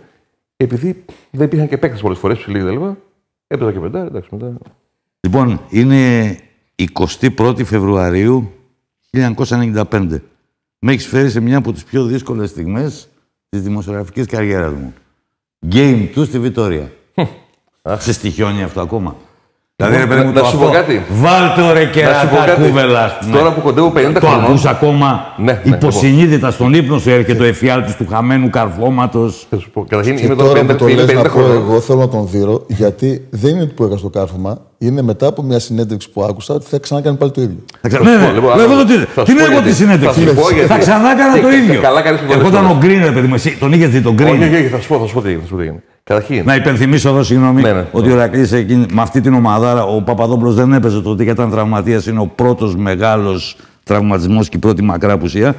επειδή δεν υπήρχαν και παίκτες πολλές φορές ψηλοί κτλ. Έπαιζα και πεντάρι, εντάξει μετά. Λοιπόν, είναι 21η Φεβρουαρίου 1995. Με έχεις φέρει σε μια από τις πιο δύσκολες στιγμές της δημοσιογραφικής καριέρας μου. Game 2 στη Βιτόρια. Σε στοιχιώνει αυτό ακόμα? Δηλαδή, ρε παιδί μου, να σου πω κάτι. Βάλτε ρε κερατά κούβελα. Τώρα που κοντεύω 50 το χρόνια. ακούς ακόμα υποσυνείδητα στον ύπνο σου, έρχεται ο εφιάλτης του χαμένου καρφώματος. Θα σου πω. Καταρχήν είμαι τώρα που το λες 50 να πω χρόνια. εγώ θέλω να τον δείρω, γιατί δεν είναι ότι που έκανα στο κάρφωμα, είναι μετά από μια συνέντευξη που άκουσα ότι θα ξανακάνει πάλι το ίδιο. Τι λέει εγώ τη συνέντευξη? Θα ξανάκανα το ίδιο. Ερχόταν ο Γκριν, ρε παιδί μου, εσύ τον είχες δει τον Γκριν? Όχι, θα σου πω τι έγινε. Καταρχήν. Να υπενθυμίσω εδώ, συγγνώμη, ότι ο Ηρακλής με αυτή την ομαδάρα, ο Παπαδόπουλος δεν έπαιζε τότε και ήταν τραυματίας. Είναι ο πρώτος μεγάλος τραυματισμός και η πρώτη μακρά απουσία.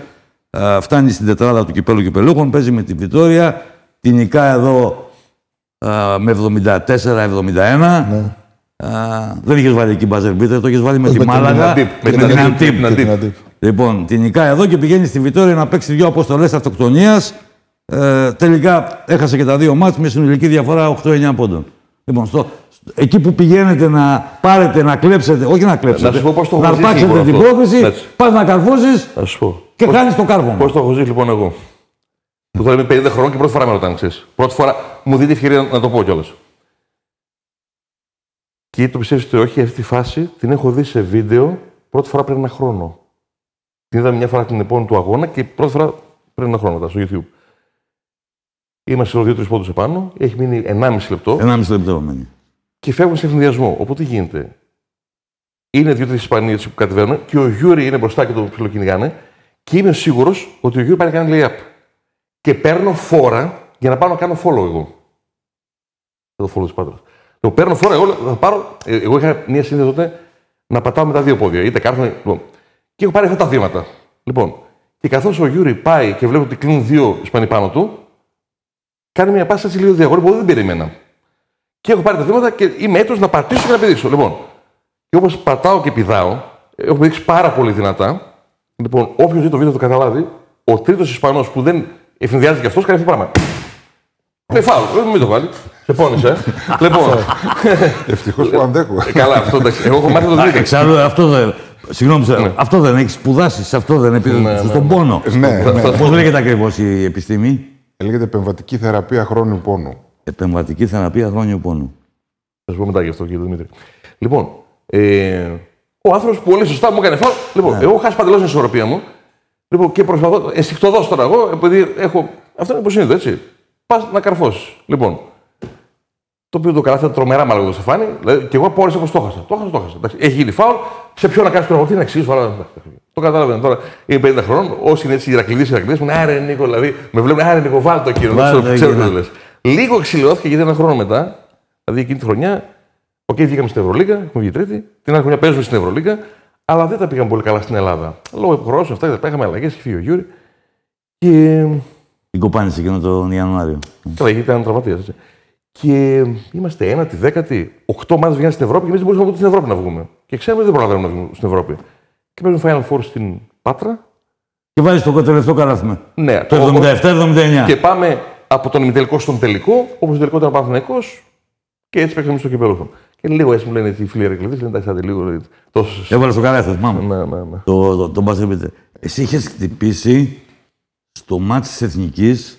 Φτάνει στην τετράδα του κυπέλου κυπελούχων, παίζει με τη Βιτόρια. Την νικά εδώ με 74-71. Ναι. Δεν είχες βάλει εκεί μπάζερ μπίτερ, το είχες βάλει με τη Μάλαγα. Με την Αντίπ. Λοιπόν, την νικά εδώ και πηγαίνει στη Βιτόρια να παίξει 2 αποστολές αυτοκτονίας. Τελικά έχασε και τα 2 μάτς με συνολική διαφορά 8-9 πόντων. Λοιπόν, εκεί που πηγαίνετε να πάρετε, να κλέψετε, όχι να κλέψετε, να αρπάξετε την πρόκληση, πας να καρφώσεις και χάνεις το κάρβωμα. Πώς το έχω ζήσει λοιπόν εγώ? Που τώρα είμαι 50 χρόνων και πρώτη φορά με ρωτάνε, ξέρεις. Πρώτη φορά μου δίνει ευκαιρία να το πω κιόλας. Και το πιστεύεις ότι όχι, αυτή τη φάση την έχω δει σε βίντεο πρώτη φορά πριν 1 χρόνο. Την είδα μια φορά την επόμενη του αγώνα και πρώτη φορά πριν 1 χρόνο μετά στο YouTube. Είμαστε 2-3 πόντους επάνω, έχει μείνει 1,5 λεπτό. 1,5 λεπτό μένει. Και φεύγουν σε ευνηδιασμό. Οπότε τι γίνεται? Είναι 2-3 Ισπανίες που κατεβαίνουν και ο Γιούρι είναι μπροστά και το ψιλοκυνηγάνε. Και είμαι σίγουρος ότι ο Γιούρι πάει να κάνει lay-up. Και παίρνω φόρα για να πάω να κάνω follow εγώ. Το follow της Πάτρας. Το παίρνω φόρα, εγώ είχα μια σύνδεση τότε να πατάω με τα 2 πόδια. Είτε κάρφωνα. Λοιπόν. Και έχω πάρει αυτά τα βήματα. Λοιπόν, και καθώς ο Γιούρι πάει και βλέπω ότι κλείνουν 2 Ισπανοί πάνω του, κάνει μια πάσα έτσι λίγο διαγώνη που δεν περίμενα. Και έχω πάρει τα βήματα και είμαι έτοιμος να πατήσω και να πηδήσω. Λοιπόν, και όπως πατάω και πηδάω, έχω πηδήξει πάρα πολύ δυνατά. Λοιπόν, όποιος δει το βίντεο το καταλάβει, ο τρίτος Ισπανός που δεν ευνηδιάζει κι αυτός κάνει αυτό το πράγμα. Λέει φάουλ, μην το βάλει. Σε πόνισε. Λοιπόν. Ευτυχώς που αντέχω. Καλά, αυτό εντάξει. Εγώ έχω μάθει το Δημήτρη. Εξάλλου αυτό δεν. Συγγνώμη, αυτό δεν έχει σπουδάσει, σε αυτό δεν επιδοτήσει στον πόνο. Ναι. Πώς λέγεται ακριβώς η επιστήμη? Λέγεται επεμβατική θεραπεία χρόνιου πόνου. Επεμβατική θεραπεία χρόνιου πόνου. Θα σου πω μετά γι' αυτό, κύριε Δημήτρη. Λοιπόν, ο άνθρωπος πολύ σωστά μου έκανε φάουλ. Λοιπόν, εγώ χάσει παντελώς την ισορροπία μου. Λοιπόν, και προσπαθώ. Ενστικτωδώς τώρα εγώ, επειδή έχω. Αυτό είναι υποσύνδετο, έτσι. Πας να καρφώσεις. Λοιπόν, το οποίο το καλάθι ήταν τρομερά μάλλον το στεφάνι. Δηλαδή, και εγώ πόρεσα πως το έχασα. Το έχασα. Έχει γίνει φάουλ. Σε ποιον να κάνει τον αγωγή να εξηγήσω. Το καταλαβαίνω τώρα. Είμαι 50 χρόνων. Όσοι είναι έτσι Ηρακλήδες μου είναι άρε Νίκο, δηλαδή με βλέπουν άρε Νίκο, βάλ το κύριο. Δεν ξέρω τι το λες. Λίγο εξηλαιώθηκε γιατί ένα χρόνο μετά, δηλαδή εκείνη τη χρονιά, βγήκαμε στην Ευρωλίγκα, έχουμε βγει τρίτη. Την άλλη χρονιά παίζουμε στην Ευρωλίγκα, αλλά δεν τα πήγαμε πολύ καλά στην Ελλάδα. Λόγω υποχρεώσεων αυτά, τα είχαμε αλλαγές, είχε φύγει ο Γιούρι. Και. Την κοπάνισε εκείνο τον Ιανουάριο. Καλά, γιατί ήταν τραυματίας. Και είμαστε ένατη, δέκατη, 8 ομάδες βγαίνουν στην Ευρώπη και εμείς δεν μπορούσαμε ούτε στην Ευρώπη να βγούμε. Και ξέρουμε ότι δεν προλαβαίνουμε να βγούμε στην Ευρώπη. Και παίζουμε Final Four στην Πάτρα. Και βάζει το τελευταίο καλάθι. Ναι, το 77-79. Και πάμε από τον ημιτελικό στον τελικό, όπως το τελικό ήταν ο Παναθηναϊκός, και έτσι παίξαμε στο κυπέλλο. Και λίγο έτσι μου λένε οι φίλοι Ηρακλήδες, λένε εντάξει, λίγο. Έβαλε το καλάθι, θυμάμαι. Ναι. Το μπάσκετ. Εσύ είχες χτυπήσει στο μάτς της Εθνικής.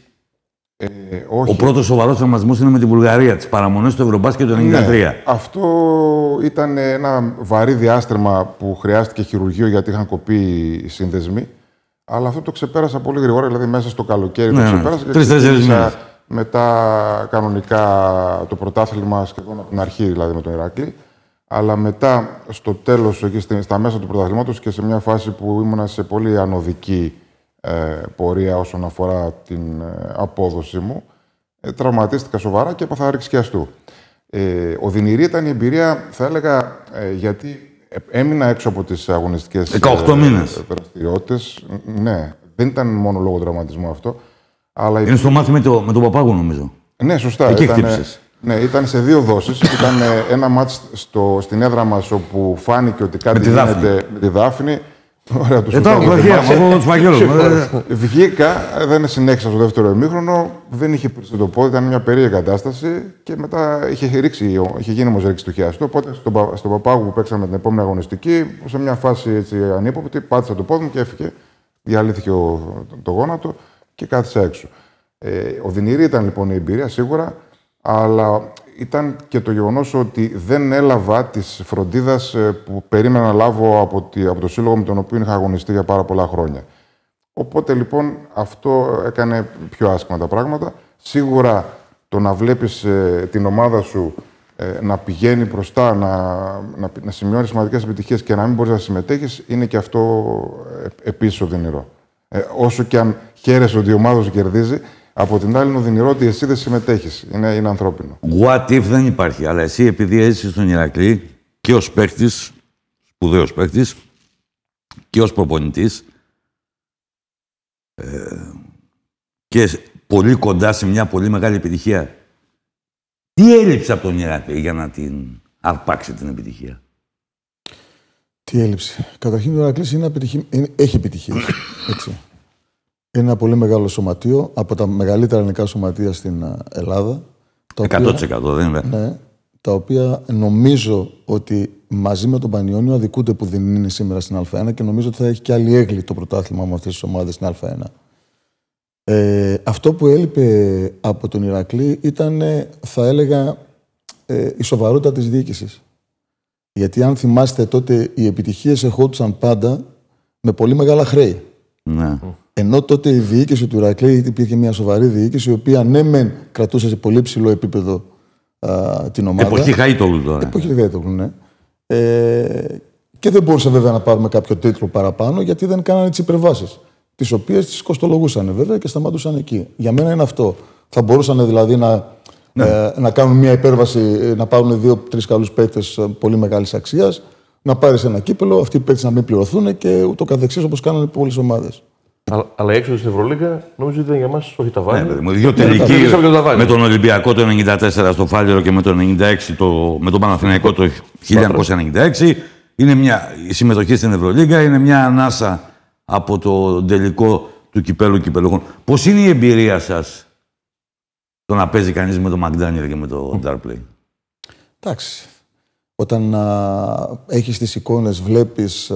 Όχι. Ο πρώτος σοβαρός τραυματισμός είναι με τη Βουλγαρία, τις παραμονές του Ευρωμπάσκετ το 1993. Ναι, αυτό ήταν ένα βαρύ διάστρεμα που χρειάστηκε χειρουργείο γιατί είχαν κοπεί οι σύνδεσμοι. Αλλά αυτό το ξεπέρασα πολύ γρήγορα, δηλαδή μέσα στο καλοκαίρι το ξεπέρασα. 3-4 μήνες. Μετά κανονικά το πρωτάθλημα σχεδόν από την αρχή, δηλαδή με τον Ηράκλη. Αλλά μετά στο τέλος, εκεί στα μέσα του πρωταθλήματος και σε μια φάση που ήμουνα σε πολύ ανωδική πορεία όσον αφορά την απόδοση μου, τραυματίστηκα σοβαρά και έπαθα ρήξη σκιαστού. Οδυνηρή ήταν η εμπειρία, θα έλεγα, γιατί έμεινα έξω από τις αγωνιστικές 18 μήνες. Δραστηριότητες. Ναι, δεν ήταν μόνο λόγω τραυματισμού αυτό. Αλλά είναι στο μάτι με τον Παπάγου, νομίζω. Ναι, σωστά. Εκεί χτύπησες. Ναι, ήταν σε 2 δόσεις. Ήταν ένα μάτς στην έδρα μας όπου φάνηκε ότι κάτι γίνεται με τη Δάφνη. Ωραία, τους βγήκα, δεν συνέχισα στο δεύτερο ημίχρονο, δεν είχε πήρξει το πόδι, ήταν μια περίεργη κατάσταση και μετά είχε γίνει όμως ρήξη του χιαστού. Οπότε στον Παπάγου που παίξαμε την επόμενη αγωνιστική, σε μια φάση έτσι ανύποπτη, πάτησα το πόδι μου και έφυγε. Διαλύθηκε το γόνατο και κάθισα έξω. Οδυνηρή ήταν λοιπόν η εμπειρία σίγουρα, αλλά ήταν και το γεγονός ότι δεν έλαβα της φροντίδας που περίμενα να λάβω από το σύλλογο με τον οποίο είχα αγωνιστεί για πάρα πολλά χρόνια. Οπότε λοιπόν αυτό έκανε πιο άσχημα τα πράγματα. Σίγουρα το να βλέπεις την ομάδα σου να πηγαίνει μπροστά, να σημειώνει σημαντικές επιτυχίες και να μην μπορείς να συμμετέχεις, είναι και αυτό επίσης οδυνηρό. Όσο και αν χαίρεσαι ότι η ομάδα σου κερδίζει, από την άλλη είναι οδυνηρό ότι εσύ δεν συμμετέχεις. Είναι ανθρώπινο. What if δεν υπάρχει. Αλλά εσύ, επειδή έζησες στον Ηρακλή και ως παίκτης, σπουδαίος παίκτης, και ως προπονητής, και πολύ κοντά σε μια πολύ μεγάλη επιτυχία, τι έλειψε από τον Ηρακλή για να την αρπάξει την επιτυχία? Τι έλειψε? Καταρχήν ο Ηρακλής έχει επιτυχίες. Έτσι. Είναι ένα πολύ μεγάλο σωματείο, από τα μεγαλύτερα ελληνικά σωματεία στην Ελλάδα. 100% δεν είναι. Ναι, τα οποία νομίζω ότι μαζί με τον Πανιόνιο αδικούνται που δεν είναι σήμερα στην Α1 και νομίζω ότι θα έχει και άλλη έγκλη το πρωτάθλημα με αυτές τις ομάδες στην Α1. Αυτό που έλειπε από τον Ηρακλή ήταν, θα έλεγα, η σοβαρότητα της διοίκησης. Γιατί αν θυμάστε τότε οι επιτυχίες ερχόντουσαν πάντα με πολύ μεγάλα χρέη. Ναι. Ενώ τότε η διοίκηση του Ηρακλή υπήρχε μια σοβαρή διοίκηση, η οποία ναι, μεν κρατούσε σε πολύ ψηλό επίπεδο την ομάδα. Εποχή Χαΐτογλου τώρα. Εποχή Χαΐτογλου, ναι. Και δεν μπορούσε βέβαια να πάρουμε κάποιο τίτλο παραπάνω, γιατί δεν κάνανε τις υπερβάσεις. Τις οποίες τις κοστολογούσαν βέβαια και σταματούσαν εκεί. Για μένα είναι αυτό. Θα μπορούσαν δηλαδή να κάνουν μια υπέρβαση, να πάρουν 2-3 καλούς παίκτες πολύ μεγάλης αξίας, να πάρεις ένα κύπελο, αυτοί οι παίκτες να μην πληρωθούν και ούτω καθεξής, όπως κάνανε πολλές ομάδες. Αλλά έξω στην Ευρωλίγκα νομίζω ότι ήταν για μας όχι ταβάνι. Ναι, δύο τελικοί με τον Ολυμπιακό το 1994 στο Φάληρο και με τον 1996 με τον Παναθηναϊκό το 1996. Η συμμετοχή στην Ευρωλίγκα είναι μια ανάσα από το τελικό του κυπέλλου κυπελλούχων. Πώς είναι η εμπειρία σας το να παίζει κανείς με τον Μακντάνιελ και με τον Ντάρπλεϊ. Εντάξει. Όταν έχεις τις εικόνες, βλέπεις,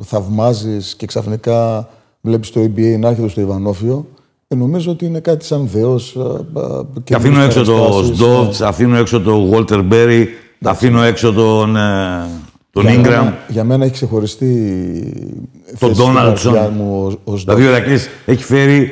θαυμάζεις και ξαφνικά βλέπεις το NBA να έρχεται στο Ιβανόφιο, νομίζω ότι είναι κάτι σαν Θεός. Και αφήνω έξω το Σντόβτς, αφήνω έξω το Γουόλτερ Μπέρι, αφήνω έξω τον Ingram. Για μένα έχει ξεχωριστεί τον Ντόναλτσον. Δηλαδή ο Ηρακλής έχει φέρει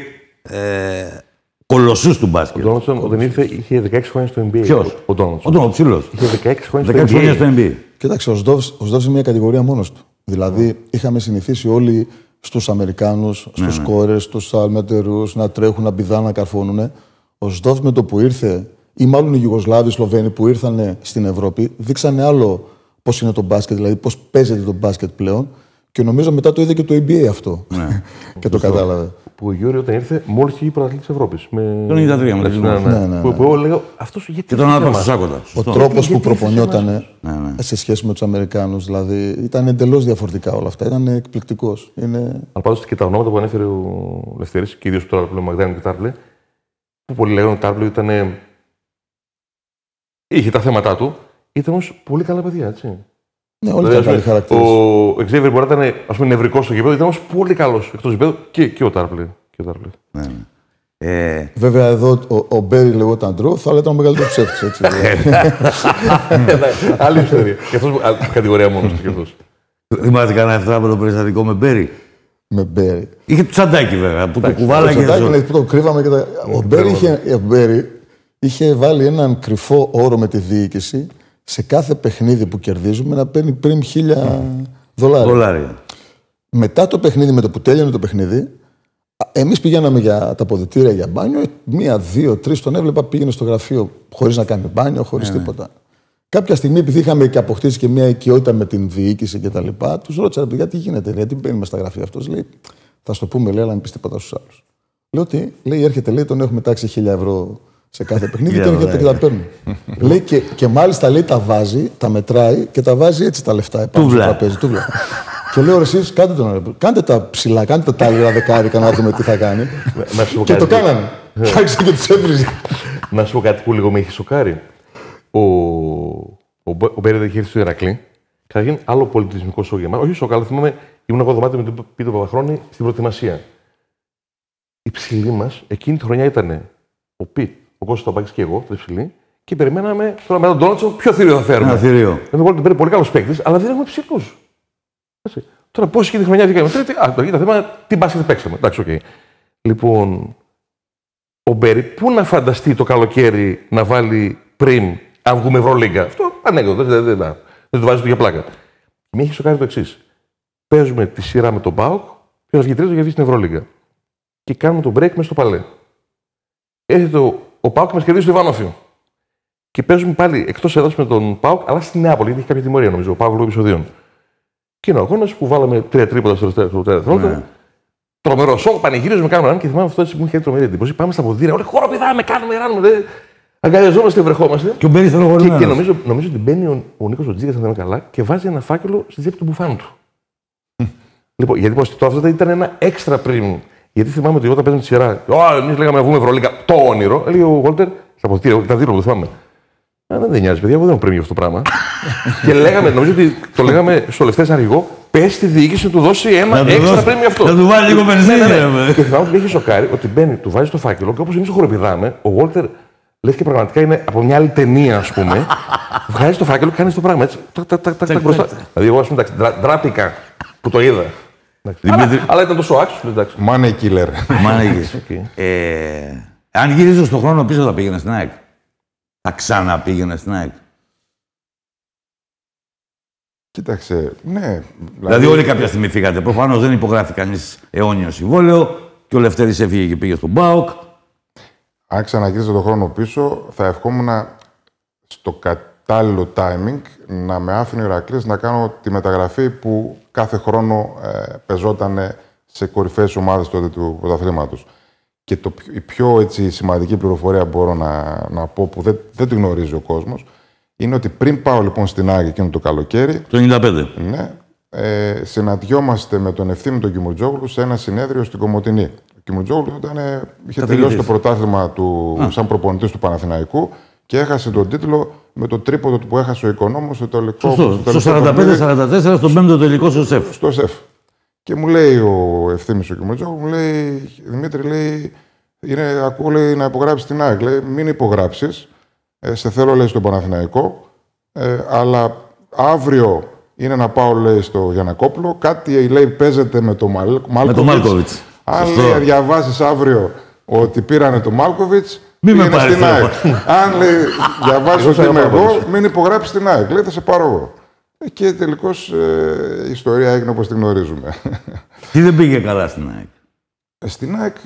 κολοσσούς του μπάσκετ. Ο Ντόναλτσον όταν ήρθε είχε 16 χρόνια στο NBA. Ποιος? Ο Ντόναλτσον. Ο ψηλός. Είχε 16 χρόνια 16 χρόνια στο NBA. Κοίταξε, ο Σντόβτς είναι μια κατηγορία μόνος του. Δηλαδή είχαμε συνηθίσει όλοι στους Αμερικάνους, στους σκόρερς, στους αλμετερούς να τρέχουν, να πηδάνε, να καρφώνουνε. Ο Σντόβτς με το που ήρθε, ή μάλλον οι Ιουγκοσλάβοι, οι Σλοβαίνοι που ήρθαν στην Ευρώπη, δείξανε άλλο πώς είναι το μπάσκετ, δηλαδή πώς παίζεται το μπάσκετ πλέον. Και νομίζω μετά το είδε και το NBA αυτό. Ναι. Και το κατάλαβε. Που ο Γιώργος όταν ήρθε, μόλις είχε πρωταθλητή της Ευρώπης. Το 93 με ναι. Που εγώ λέγα, αυτός γιατί. Και τον άλλο Πασουσάκοντα. Ο τρόπος που προπονιόταν σε σχέση με τους Αμερικάνους, δηλαδή ήταν εντελώς διαφορετικά όλα αυτά. Ήταν εκπληκτικός. Αλλά πάντως και τα ονόματα που ανέφερε ο Λευτέρης, και ιδίως τώρα που λέμε Μακδάνη και Τάρπλε, που πολλοί λέγανε ότι ο Τάρπλε είχε τα θέματα του, ήταν όμως πολύ καλά παιδιά, έτσι. Ναι, όλοι ήταν καλοί χαρακτήρες. Ο Xavier μπορεί να ήταν νευρικός στο γήπεδο, ήταν όμως πολύ καλός εκτός γήπεδου και ο Τάρπλε. Βέβαια εδώ ο Μπέρι λεγόταν Ντρό, θα ήταν ο μεγαλύτερος ψεύτης, έτσι. Άλλη ιστορία. Και αυτός κατηγορία μόνος του κι αυτός. Θυμάται κανένα ευτράπελο περιστατικό με Μπέρι? Με Μπέρι. Είχε το τσαντάκι βέβαια, που το κουβάλαγε. Το τσαντάκι που το κρύβαμε και τα... Ο Μπέρι είχε βάλει έναν κρυφό όρο με τη διοίκηση σε κάθε παιχνίδι που κερδίζουμε να παίρνει πριν $1,000. Μετά το παιχνίδι, με το που τέλειωνε το παιχνίδι, εμείς πηγαίναμε για τα αποδυτήρια για μπάνιο. 1, 2, 3 τον έβλεπα, πήγαινε στο γραφείο χωρίς να κάνει μπάνιο, χωρίς τίποτα. Κάποια στιγμή, επειδή είχαμε και αποκτήσει και μια οικειότητα με την διοίκηση κτλ., τους ρώτησα: παιδιά, τι γίνεται, γιατί μπαίνουμε στα γραφεία αυτός? Λέει: θα σου το πούμε, λέει, αλλά μην πεις τίποτα στους άλλους. Λέω: τι? Λέει: έρχεται, λέει, τον έχουμε τάξει €1,000 σε κάθε παιχνίδι και έρχεται και τα παίρνει. Λέει και μάλιστα λέει τα βάζει, τα μετράει και τα βάζει έτσι τα λεφτά επάνω στο τραπέζι. Και λέω: εσείς κάντε τα ψηλά, κάντε τα άλλα δεκάρικα να δούμε τι θα κάνει. Και το κάνανε. Άρχισε και τους έβριζε. Να σου πω κάτι που λίγο με έχει σοκάρει. Ο Μπέρι είχε έρθει στο Ηρακλή. Καταρχήν άλλο πολιτισμικό σοκ για μένα. Όχι σοκ, αλλά θυμάμαι, ήμουν εγώ δωμάτιο με τον Πίτρο Παπαχρόνη στην προετοιμασία. Η ψηλή μας εκείνη τη χρονιά ήταν ο Πιτ, ο Κώστας Ταμπάκης και εγώ, το ψηλή, και περιμέναμε τώρα με τον Ντόναλτσον ποιο θηρίο θα φέρουμε. Ένα θηρίο. Είναι πολύ καλός παίκτης, αλλά δεν έχουμε ψηλούς. Τώρα πώς εκείνη τη χρονιά βγήκαμε τρίτη, το θέμα τι μπάσκετ παίξαμε. Εντάξει, οκ. Λοιπόν, ο Μπέρι, πού να φανταστεί το καλοκαίρι να βάλει πριν, αν βγούμε Ευρωλίγκα? Αυτό ανέκδοτο, δεν το βάζει του για πλάκα. Με έχει σοκάρει το εξής. Παίζουμε τη σειρά με τον ΠΑΟΚ, ποιο θα βγει τρίτο για βγει στην Ευρωλίγκα. Και κάνουμε το break μέσα στο παλέ. Έρχεται ο ΠΑΟΚ και μας κερδίζει στο Ιβάνοφιο. Και παίζουμε πάλι εκτός έδρας με τον ΠΑΟΚ, αλλά στη Νεάπολη, γιατί έχει κάποια τιμωρία νομίζω, ο ΠΑΟΚ λόγω επεισοδίων. Και είναι ο αγώνας που βάλαμε 3 τρίποντα στο τελευταίο δευτερόλεπτο. Τρομερό σοκ, πανηγύριζουμε, κάνουμε έναν και θυμάμαι αυτό έτσι που μου είχε τρομερή εντύπωση. Πάμε στα ποδήλια, όλοι χώρο πηδάμε, κάνουμε, ράνουμε. Αγκαλιαζόμαστε, βρεχόμαστε. Και ο Μπέρι στενοχωρημένος. Και νομίζω ότι μπαίνει ο Νίκος ο Τζίγας, αν δεν είμαι καλά, και βάζει ένα φάκελο στη τσέπη του μπουφάνου του. Λοιπόν, γιατί αυτό ήταν ένα έξτρα πριν. Γιατί θυμάμαι ότι όταν παίζαμε τη σειρά, εμείς λέγαμε να βγούμε Ευρωλίγκα, το όνειρο. Έλεγε ο Γόλτερ στα αποδυτήρια, τα δίπλα που θυμάμαι. Δεν νοιάζει, παιδιά, εγώ δεν έχω πρέμιο αυτό το πράγμα. Και λέγαμε, νομίζω ότι το λέγαμε στο Λευτέρης αρχηγό, πες στη διοίκηση να του δώσει ένα έξτρα πρέμιο αυτό. Να του βάλει λίγο βενζίνη. Και θυμάμαι ότι είχε σοκάρει ότι μπαίνει, του βάζει το φάκελο και όπως εμείς το χοροπηδάμε, ο Γόλτερ λες και πραγματικά είναι από μια άλλη ταινία, ας πούμε. Βγάζει το φάκελο και κάνει το πράγμα έτσι. Τακ μπροστά. Δηλαδή, εγώ ας πούμε, ντράπηκα που το είδα. Αλλά ήταν τόσο άξιο. Money killer. Αν γυρίζω στον χρόνο πίσω, θα πήγαινε στην ΑΕΚ? Θα ξαναπήγαινε στην ΑΕΚ? Κοίταξε, ναι. Δηλαδή όλοι κάποια στιγμή φύγατε. Προφανώς δεν υπογράφει κανείς αιώνιο συμβόλαιο και ο Λευτέρης έφυγε και πήγε στον ΠΑΟΚ. Αν ξαναγυρίζω τον χρόνο πίσω, θα ευχόμουν στο κατάλληλο timing να με άφηνε ο Ηρακλής να κάνω τη μεταγραφή που κάθε χρόνο πεζόταν σε κορυφαίες ομάδες τότε του πρωταθλήματος. Και η πιο έτσι, σημαντική πληροφορία που μπορώ να πω, που δεν τη γνωρίζει ο κόσμος, είναι ότι πριν πάω λοιπόν στην ΑΕΚ εκείνο το καλοκαίρι. Το 95. Ναι. Συναντιόμαστε με τον Ευθύμη τον Κιμουρτζόγλου σε ένα συνέδριο στην Κομοτηνή. Κιμουτζόγλου είχε τελειώσει το πρωτάθλημα του σαν προπονητής του Παναθηναϊκού και έχασε τον τίτλο με το τρίποδο που έχασε ο Οικονόμος στο τελικό. Στο 45-44, στον πέμπτο τελικό στο ΣΕΦ. Στο ΣΕΦ. Και μου λέει ο Ευθύμης ο Κιμουτζόγλου, μου λέει, Δημήτρη, λέει, ακούω λέει, να υπογράψεις την ΑΕΚ. Λέει, μην υπογράψεις. Σε θέλω, λέει, στον Παναθηναϊκό. Αλλά αύριο είναι να πάω, λέει, στο Γιαννακόπουλο. Κάτι, λέει, παίζεται με τον Μάλκοβιτς. Αν, λέει, διαβάσεις αύριο ότι πήρανε τον Μάλκοβιτς, μην με πάρεις στην ΑΕΚ. Αν, λέει, διαβάσεις ότι είμαι εγώ, μην υπογράψεις την ΑΕΚ. Λέει, θα σε πάρω εγώ. Και τελικώς η ιστορία έγινε όπως την γνωρίζουμε. Τι δεν πήγε καλά στην ΑΕΚ? Στην ΑΕΚ,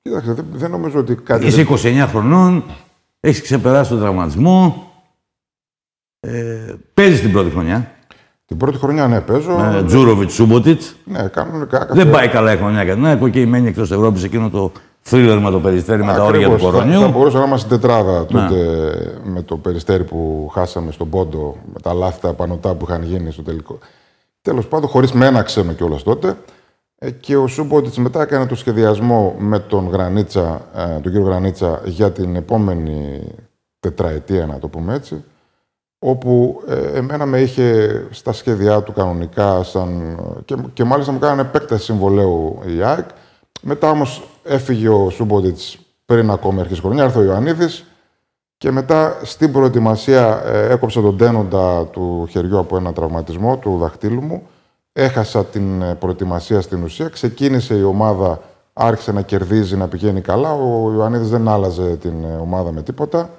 κοίταξε, δεν νομίζω ότι κάτι... Είσαι 29 χρονών, έχεις ξεπεράσει τον τραυματισμό, παίζεις την πρώτη χρονιά. Την πρώτη χρονιά, ναι, παίζω. Τζούροβιτς, Σούμποτιτς. Ναι, κανονικά. Δεν πάει καλά η χρονιά για την ΑΕΚ, και μένει εκτός Ευρώπης εκείνο το θρίλερ με το Περιστέρι, με τα όρια του κορονοϊού. Θα μπορούσε να είμαστε τετράδα τότε με το Περιστέρι που χάσαμε στον Πόντο, με τα λάθη τα πανωτά που είχαν γίνει στο τελικό. Τέλος πάντων, χωρίς με ένα ξένο κιόλας τότε. Και ο Σούμποτιτς μετά έκανε το σχεδιασμό με τον κύριο Γρανίτσα για την επόμενη τετραετία, να το πούμε έτσι, όπου εμένα με είχε στα σχέδιά του κανονικά και μάλιστα μου κάνανε επέκταση συμβολαίου η ΑΕΚ. Μετά όμως έφυγε ο Σούμποτιτς πριν ακόμη αρχίσει χρονιά, ήρθε ο Ιωαννίδης και μετά στην προετοιμασία έκοψα τον τένοντα του χεριού από ένα τραυματισμό του δαχτύλου μου. Έχασα την προετοιμασία στην ουσία, ξεκίνησε η ομάδα, άρχισε να κερδίζει, να πηγαίνει καλά. Ο Ιωαννίδης δεν άλλαζε την ομάδα με τίποτα.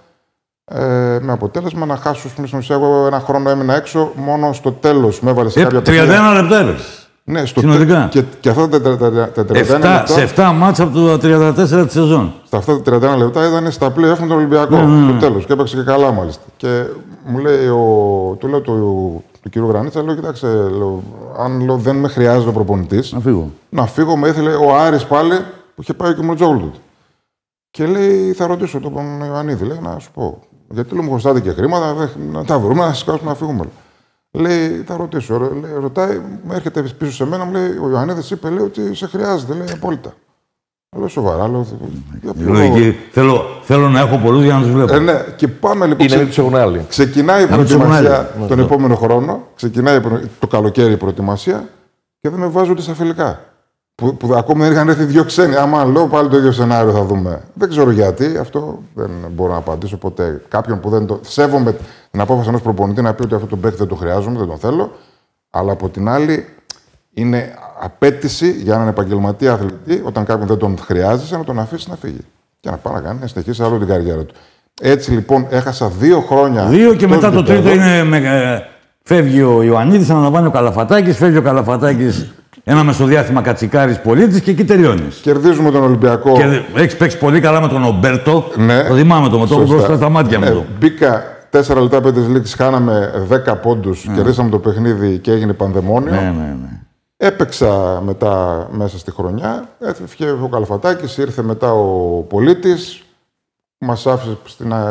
Με αποτέλεσμα να χάσω, στην ουσία, εγώ ένα χρόνο έμεινα έξω, μόνο στο τέλος με έβαλε σε κάποια 31 λεπτά έπαιξε. Ναι, συνολικά. Και αυτά τα 31 λεπτά. Σε 7 μάτσα από το 34 τη σεζόν. Στα αυτά τα 31 λεπτά ήταν στα play-off με τον Ολυμπιακό. Στο τέλος. Και έπαιξε και καλά, μάλιστα. Και μου λέει, του λέω του κύριου Γρανίτσα, λέω, κοιτάξτε, αν δεν με χρειάζεται ο προπονητής. Να φύγω. Με ήθελε ο Άρης πάλι που είχε πάει και με Τζόγλου. Και λέει, θα ρωτήσω τον Ιωαννίδη, λέει, να σου πω. Γιατί λέω, μου χρωστάτε και χρήματα, να τα βρούμε, να σκάσουμε να φύγουμε. Λέει, θα ρωτήσω. Λέει, ρωτάει, με έρχεται πίσω σε μένα, μου λέει, ο Ιωαννίδης είπε, λέει, ότι σε χρειάζεται, λέει, απόλυτα. Λέω, σοβαρά, λέω. Θέλω να έχω πολλούς για να τους βλέπω. Ναι, και πάμε λοιπόν. Είναι τους έχουν άλλοι. Ξεκινάει η προετοιμασία τον επόμενο χρόνο, ξεκινάει το καλοκαίρι η προετοιμασία και δεν με βάζουν ούτε στα φιλικά. Που ακόμη δεν είχαν έρθει δύο ξένοι. Άμα λέω πάλι το ίδιο σενάριο θα δούμε. Δεν ξέρω γιατί, αυτό δεν μπορώ να απαντήσω ποτέ. Κάποιον που δεν το. Σέβομαι την απόφαση ενός προπονητή να πει ότι αυτό τον παίκτη δεν το χρειάζομαι, δεν τον θέλω. Αλλά από την άλλη, είναι απέτηση για έναν επαγγελματία αθλητή, όταν κάποιον δεν τον χρειάζεσαι, να τον αφήσει να φύγει. Και να πάει να κάνει, να συνεχίσει άλλο την καριέρα του. Έτσι λοιπόν έχασα 2 χρόνια. 2 και μετά το τρίτο είναι. Φεύγει ο Ιωαννίδης, αναλαμβάνει ο Καλαφατάκης, φεύγει ο Καλαφατάκης. Ένα μεσοδιάστημα Κατσικάρης πολίτης και εκεί τελειώνεις. Κερδίζουμε τον Ολυμπιακό. Και έχεις παίξει πολύ καλά με τον Ομπέρτο. Ναι. Το θυμάμαι το μπροστά στα μάτια μου. Μπήκα 4 λεπτά 5 λήξεις, χάναμε 10 πόντους, κερδίσαμε το παιχνίδι και έγινε πανδαιμόνιο. Ναι. Έπαιξα μετά μέσα στη χρονιά. Έφυγε ο Καλαφατάκης, ήρθε μετά ο πολίτης. Μας άφησε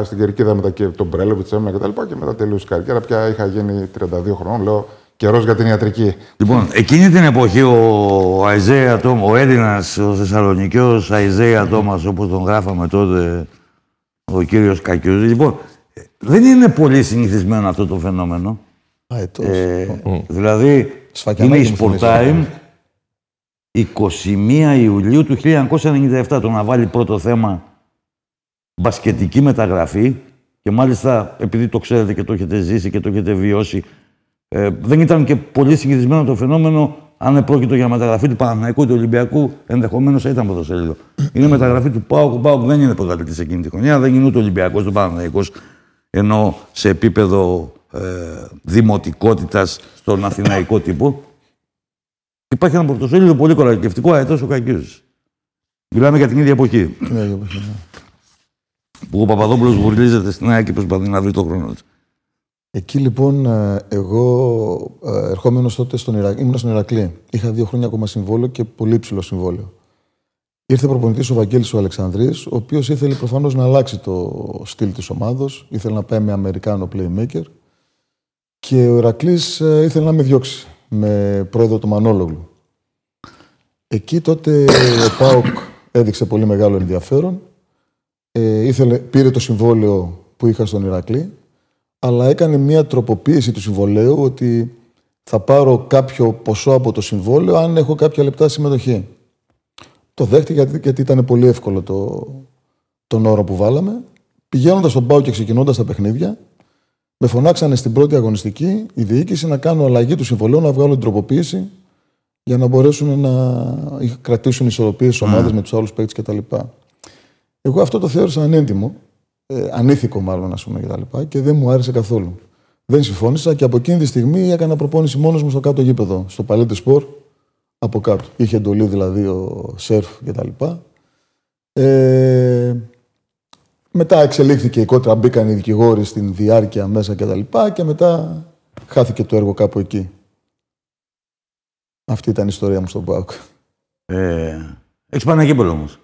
στην κερκίδα μετά και τον Μπρέλοβιτς έμεινε κτλ. Και μετά τελείωσε η καριέρα. Πια είχα γίνει 32 χρονών. Λέω, καιρός για την ιατρική. Λοιπόν, εκείνη την εποχή ο Έλληνας, ο Θεσσαλονικιός Αϊζέα Τόμας, όπως τον γράφαμε τότε, ο κύριος Κακιούζης. Λοιπόν, δεν είναι πολύ συνηθισμένο αυτό το φαινόμενο. Δηλαδή, είναι η Sporttime 21 Ιουλίου του 1997 το να βάλει πρώτο θέμα μπασκετική μεταγραφή και μάλιστα, επειδή το ξέρετε και το έχετε ζήσει και το έχετε βιώσει, δεν ήταν και πολύ συνηθισμένο το φαινόμενο. Αν πρόκειται για μεταγραφή του Παναθηναϊκού, του Ολυμπιακού, ενδεχομένως θα ήταν πρωτοσέλιδο. Είναι μεταγραφή του ΠΑΟΚ. Ο ΠΑΟΚ δεν είναι πρωταθλητής εκείνη τη χρονιά, δεν είναι ούτε Ολυμπιακός, ούτε Παναθηναϊκός, ενώ σε επίπεδο δημοτικότητας στον αθηναϊκό τύπο. Υπάρχει ένα πρωτοσέλιδο πολύ κολακευτικό, αετός ο Κακιούζης. Μιλάμε για την ίδια εποχή. Που ο Παπαδόπουλος βουρλίζεται στην ΑΕΚ και προσπαθεί να βρει το χρόνο του. Εκεί λοιπόν, εγώ ερχόμενος τότε ήμουν στον Ηρακλή. Είχα 2 χρόνια ακόμα συμβόλαιο και πολύ υψηλό συμβόλαιο. Ήρθε προπονητής ο Βαγγέλης ο Αλεξανδρής, ο οποίος ήθελε προφανώς να αλλάξει το στυλ της ομάδος. Ήθελε να πάει με Αμερικάνο playmaker. Και ο Ηρακλής ήθελε να με διώξει με πρόεδρο τον Μανόλογλου. Εκεί τότε ο ΠΑΟΚ έδειξε πολύ μεγάλο ενδιαφέρον. Πήρε το συμβόλαιο που είχα στον Ηρακλή, αλλά έκανε μια τροποποίηση του συμβολαίου ότι θα πάρω κάποιο ποσό από το συμβόλαιο αν έχω κάποια λεπτά συμμετοχή. Το δέχτηκε γιατί ήταν πολύ εύκολο τον όρο που βάλαμε. Πηγαίνοντας στον ΠΑΟΚ και ξεκινώντας τα παιχνίδια, με φωνάξανε στην πρώτη αγωνιστική η διοίκηση να κάνω αλλαγή του συμβολαίου, να βγάλω την τροποποίηση για να μπορέσουν να κρατήσουν ισορροπίες στις ομάδες με τους άλλους παίκτες κτλ. Εγώ αυτό το θεώρησα ανέντιμο, ανήθικο μάλλον, ας πούμε, και δεν μου άρεσε καθόλου. Δεν συμφώνησα και από εκείνη τη στιγμή έκανα προπόνηση μόνος μου στο κάτω γήπεδο, στο Παλέτε Σπορ, από κάτω. Είχε εντολή δηλαδή ο Σερφ κτλ. Μετά εξελίχθηκε η κότρα, μπήκαν οι δικηγόροι στην διάρκεια μέσα κτλ. Και μετά χάθηκε το έργο κάπου εκεί. Αυτή ήταν η ιστορία μου στον ΠΑΟΚ. Έχεις πάρει ένα κύπελλο όμως.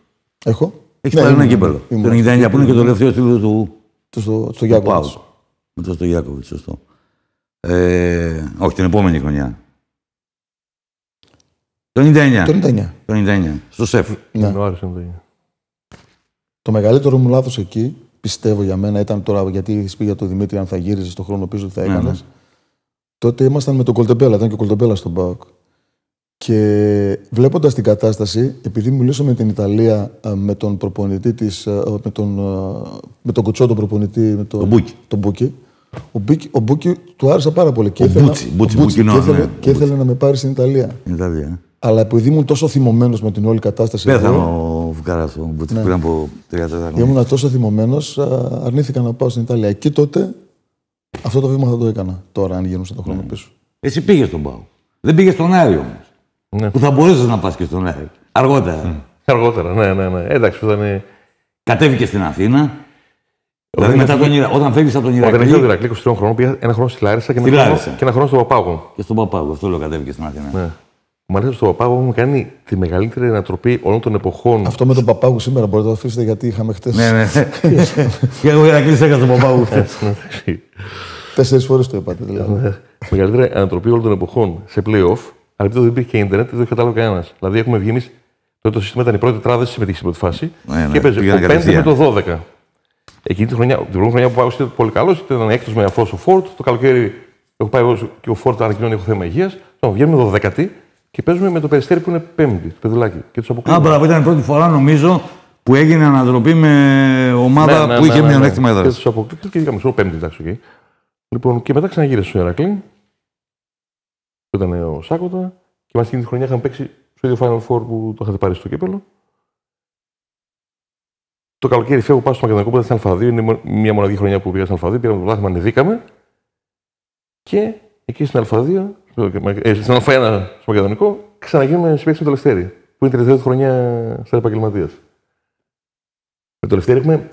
Έχω. Έχεις πάρει ένα κύπελλο. Το 99 που είναι και το τελευταίο στήλο του Γιάκοβιτς. Μετά στο Γιάκοβιτς, σωστό. Όχι, την επόμενη χρονιά. Το 99. Στο ΣΕΦ. Ναι. Το μεγαλύτερο μου λάθος εκεί, πιστεύω για μένα, ήταν τώρα, γιατί είχες πει για τον Δημήτρη αν θα γύριζες στον χρόνο πίσω, τι θα έκανες. Τότε ήμασταν με τον Κολτεμπέλα, ήταν και ο Κολτεμπέλα στον ΠΑΟΚ. Και βλέποντας την κατάσταση, επειδή μιλήσαμε με την Ιταλία με τον προπονητή της, με τον Κουτσό, τον προπονητή, με τον Μπούκι. Ο Μπούκι του άρεσε πάρα πολύ και ήθελε να με πάρει στην Ιταλία. Αλλά επειδή ήμουν τόσο θυμωμένος με την όλη κατάσταση. Πέθανε ο Φουκάρας, ο Μπούτσι, πριν από 3-4 χρόνια. Ήμουν τόσο θυμωμένος, αρνήθηκα να πάω στην Ιταλία. Εκεί τότε αυτό το βήμα θα το έκανα. Τώρα, αν γίνουσα το χρόνο πίσω. Εσύ πήγες στον ΠΑΟΚ. Δεν πήγες στον Άρη όμως. Ναι. Που θα μπορούσες να πας και στον Άρη. Αργότερα. Αργότερα, ναι. Εντάξει, ήταν. Κατέβηκε στην Αθήνα. Δηλαδή μετά όταν φεύγεις από τον Ηρακλή. Όταν έφυγε ο Ηρακλή 23 χρόνων, πήγα ένα χρόνο στη Λάρισα και ένα χρόνο στον Παπάγο. Και στον Παπάγο, αυτό λέω, κατέβηκε στην Αθήνα. Ναι. Μάλιστα στον Παπάγο μου κάνει τη μεγαλύτερη ανατροπή όλων των εποχών. Αυτό με τον Παπάγο σήμερα μπορείτε να το αφήσετε γιατί είχαμε χτες. Ναι. Και εγώ Ηρακλή έκανα τον Παπάγο χτες. 4 φορές το είπατε δηλαδή. Μεγαλύτερη ανατροπή όλων των εποχών σε play-off. Αλλά επειδή δεν υπήρχε και Ιντερνετ, δεν το είχε καταλάβει κανένα. Δηλαδή έχουμε βγει εμείς. Το σύστημα ήταν η πρώτη τετράδα, δεν συμμετείχε στην πρώτη φάση. Και έπαιζε το 5 με το 12. Εκείνη την προηγούμενη χρονιά που πάω ήταν πολύ καλό, ήταν έκτος με αφός ο Φόρτ. Το καλοκαίρι έχω πάει εγώ και ο Φόρτ ανακοινώνει έχω θέμα υγείας. Βγαίνουμε 12η και παίζουμε με το Περιστέρι που είναι 5η, το παιδουλάκι. Και τους αποκλείουμε. Μπράβο, ήταν η πρώτη φορά νομίζω που έγινε ανατροπή με ομάδα που είχε μειονέκτημα έδρας. Και τους αποκλείουμε και είχαμε στο 5η, εντάξει, εκεί. Λοιπόν, και μετά ξαναγύρισε στο Ηρακλή, που ήταν ο Σάκοτα, και μας εκείνη τη χρονιά είχαμε παίξει στο ίδιο Final Four που το είχατε πάρει στο κύπελλο. Το καλοκαίρι φεύγω, πάω στο Μακεδονικό που ήταν στην Α2. Είναι μια μοναδική χρονιά που πήγα στην Α2. Πήγαμε το πρωτάθλημα, ανεβήκαμε. Και εκεί στην Α2, στην Α1 στο Μακεδονικό, ξαναγίνουμε συμπαίκτες με το Λευτέρι. Που είναι η τελευταία χρονιά στα επαγγελματίας. Με το Λευτέρι έχουμε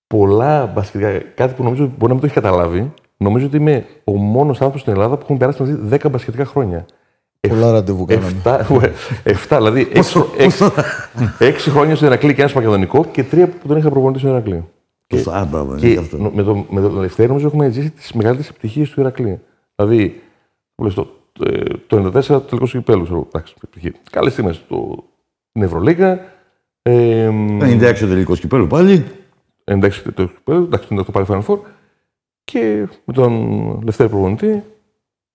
πολλά μπασκετικά. Κάτι που νομίζω μπορεί να μην το έχει καταλάβει. Νομίζω ότι είμαι ο μόνος άνθρωπος στην Ελλάδα που έχουν περάσει μαζί 10 μπασκετικά χρόνια. Πολλά ραντεβού κάναμε. 7, δηλαδή 6 χρόνια στο Ηρακλή και ένα στο Μακεδονικό και 3 που τον είχα προπονητή στο Ηρακλή. Και με το Λευτέρι νομίζω έχουμε ζήσει τις μεγαλύτερες επιτυχίες του Ηρακλή. Δηλαδή, το 94 το τελικό του κυπέλλου. Καλές στιγμές. Την Ευρωλίγα. 96 το τελικό κυπέλλου πάλι. 96 το κυπέλλου, εντάξει, το πάλι Final Four. Και με τον Λευτέρι προπονητή.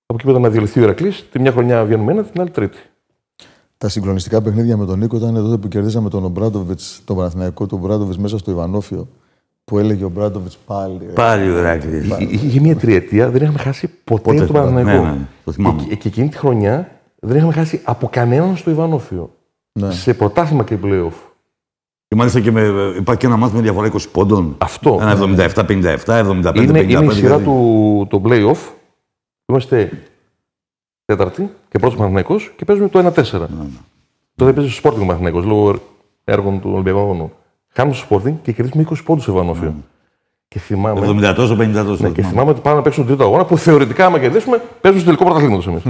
Από εκεί που ήταν να διαλυθεί ο Ηρακλής, τη μια χρονιά βγαίνουμε ένα, την άλλη τρίτη. Τα συγκλονιστικά παιχνίδια με τον Νίκο ήταν τότε που κερδίσαμε τον Ομπράντοβιτς, τον Παναθηναϊκό του Ομπράντοβιτς μέσα στο Ιβανόφιο. Που έλεγε ο Ομπράντοβιτς πάλι. Πάλι ο Ηρακλής. Είχε μια τριετία, δεν είχαμε χάσει ποτέ τον Παναθηναϊκό. Ναι, το θυμάμαι. Και εκείνη τη χρονιά δεν είχαμε χάσει από κανέναν στο Ιβανόφιο. Ναι. Σε πρωτάθλημα και play-off. Και μάλιστα και υπάρχει και ένα μάθημα με διαφορά 20 πόντων. Αυτό. Ένα 77-57, 75-55. Είναι η σειρά του play-off. Είμαστε τέταρτη και πρώτος Παναθηναϊκός και παίζουμε το 1-4. Τότε παίζει στο Sporting ο Παναθηναϊκός λόγω έργων του Ολυμπιακού Αγώνου. Χάνουμε στο Sporting και κερδίζουμε 20 πόντους σε Ιβανόφιο. Και θυμάμαι. 70 τόσο, 50 τόσο. Ναι, και θυμάμαι ότι πάμε να παίξουμε τον τρίτο αγώνα που θεωρητικά, άμα κερδίσουμε, παίζουμε στο τελικό πρωταθλήματος εμείς.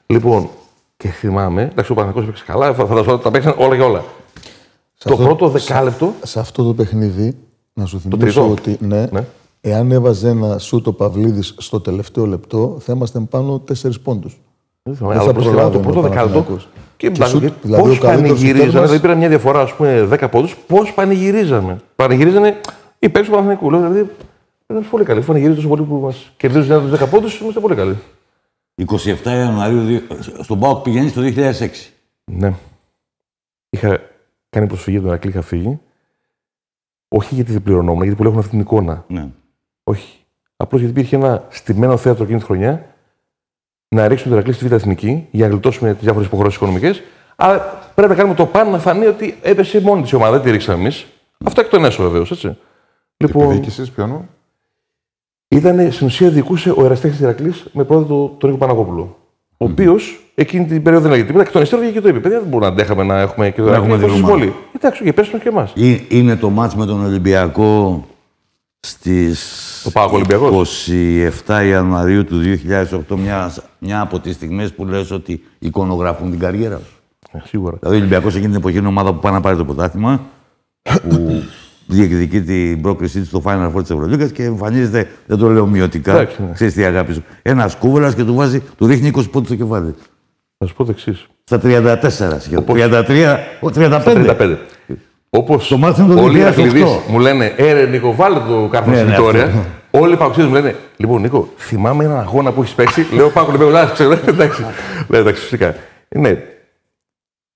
Λοιπόν, και θυμάμαι, εντάξει, ο Παναθηναϊκός παίξει καλά, φανταζόμουν ότι τα παίξαν όλα και όλα. Το πρώτο δεκάλεπτο. Σε αυτό το παιχνίδι, να σου θυμίσω ότι ναι. Εάν έβαζε ένα σούτ ο Παυλίδης στο τελευταίο λεπτό, θα ήμασταν πάνω 4 πόντους. Αλλά το πρώτο δεκάλεπτο Και πώς πανηγυρίζαμε, δηλαδή πήραμε μια διαφορά, ας πούμε, 10 πόντους, πώς πανηγυρίζαμε. Πανηγυρίζανε οι παίκτες του Παναθηναϊκού. Δηλαδή, ήταν πολύ καλή. Πανηγυρίζουν τόσο πολύ που μας κερδίζουν τους 10 πόντους, είμαστε πολύ καλοί. 27 Ιανουαρίου, στον ΠΑΟΚ πηγαίνει το 2006. Ναι. Είχα κάνει προσφυγή από τον Ηρακλή, είχα φύγει. Όχι γιατί δεν πληρωνόμουν, γιατί πολλοί έχουν αυτή την εικόνα. Ναι. Όχι. Απλώς γιατί υπήρχε ένα στημένο θέατρο εκείνη τη χρονιά να ρίξουμε τον Ηρακλή στη Β' Εθνική για να γλιτώσουμε τις διάφορες υποχρεώσεις οικονομικές. Αλλά πρέπει να κάνουμε το παν να φανεί ότι έπεσε μόνη της η ομάδα, δεν τη ρίξαμε εμείς. Αυτό εκ των έσω βεβαίως, έτσι. Λοιπόν, διοίκησης ποιον? Στην ουσία διοικούσε ο εραστέχνης Ηρακλής με πρόεδρο τον Νίκο Παναγόπουλο. Ο οποίος εκείνη την περίοδο δεν έλεγε τίποτα και τον υστέρω βγήκε και το είπε: Παιδιά, δεν μπορούμε να αντέχαμε να έχουμε και το Ηρακλή. Εντάξει, και πέσουμε και εμάς. Είναι το μάτς με τον Ολυμπιακό στις 27 Ιανουαρίου του 2008, μια από τις στιγμές που λες ότι εικονογραφούν την καριέρα σου. Σίγουρα. Δηλαδή, ο Ολυμπιακός εκείνη την εποχή είναι ομάδα που πάει να πάρει το πρωτάθλημα, που διεκδικεί την πρόκρισή της στο Final Four της Ευρωλίγκας και εμφανίζεται, δεν το λέω μειωτικά, ξέρεις τι αγάπη σου. Ένας κούβελας και του ρίχνει 20 πόντους στο κεφάλι. Θα σου πω το εξής. Στα 34 σχεδόν. 35. Όπως όλοι οι Ηρακλήδεις μου λένε, ρε Νίκο, βάλε το κάρφο στην Βιτόρια. Όλοι οι παοξίδες μου λένε, λοιπόν Νίκο, θυμάμαι έναν αγώνα που έχεις παίξει. Λέω, πάω Ολυμπιακό, ξέρω. Εντάξει, φυσικά.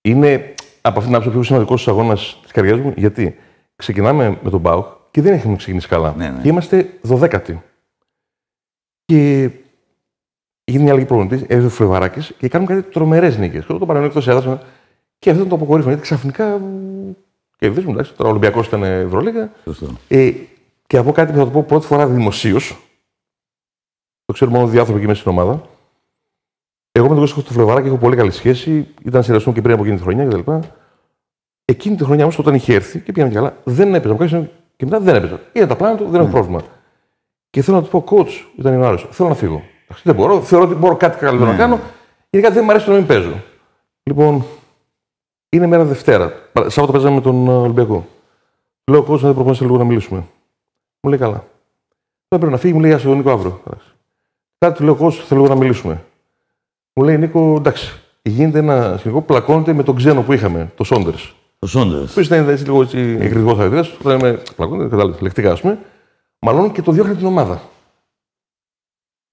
Είναι από αυτήν την άποψη ο πιο σημαντικός αγώνας της καριέρας μου, γιατί ξεκινάμε με τον ΠΑΟΚ και δεν έχουμε ξεκινήσει καλά. Και είμαστε 12η. Και γίνει μια αλλαγή προπονητής, έρχεται ο Φλεβαράκης και κάνουμε κάτι τρομερές νίκες. Το παραμένει εκτός έδρας και αυτό ήταν το αποκορύφωμα. Γιατί ξαφνικά κερδίζουμε. Τώρα ο Ολυμπιακός ήταν Ευρωλίγα. Και από κάτι που θα το πω πρώτη φορά δημοσίως. Το ξέρουν μόνο δύο άνθρωποι εκεί μέσα στην ομάδα. Εγώ με τον Κώστα του Φλεβαράκη έχω πολύ καλή σχέση. Ήταν συνεργαστούμε και πριν από εκείνη τη χρονιά κτλ. Εκείνη τη χρονιά όμως όταν είχε έρθει και πήγαμε καλά, δεν έπαιζα. Και μετά δεν έπαιζα. Είδα τα πλάνα του, δεν έχω πρόβλημα. Και θέλω να του πω, coach, ήταν Ιανουάριος, θέλω να φύγω. Δεν μπορώ, θεωρώ ότι μπορώ κάτι καλύτερο να κάνω, γιατί κάτι δεν μου αρέσει να μην παίζω. Λοιπόν, είναι μέρα Δευτέρα. Σάββατο παίζαμε με τον Ολυμπιακό. Λέω, coach, δεν προπονέσαι λίγο να μιλήσουμε. Μου λέει καλά. Τώρα πρέπει να φύγει, μου λέει, Άσο, Νίκο, αύριο. Κάτι του λέω, coach, θέλω λίγο να μιλήσουμε. Μου λέει, Νίκο, εντάξει, γίνεται ένα σκηνικό που πλακώνεται με τον ξένο που είχαμε, το Σόντερς. Ο Σόντερς. Που ήταν έτσι λίγο εκρητικός χαρακτήρας, όταν με πλακώνεται, κατάλαβε, λεκτικά, ας πούμε. Μάλλον και το διώχνει την ομάδα.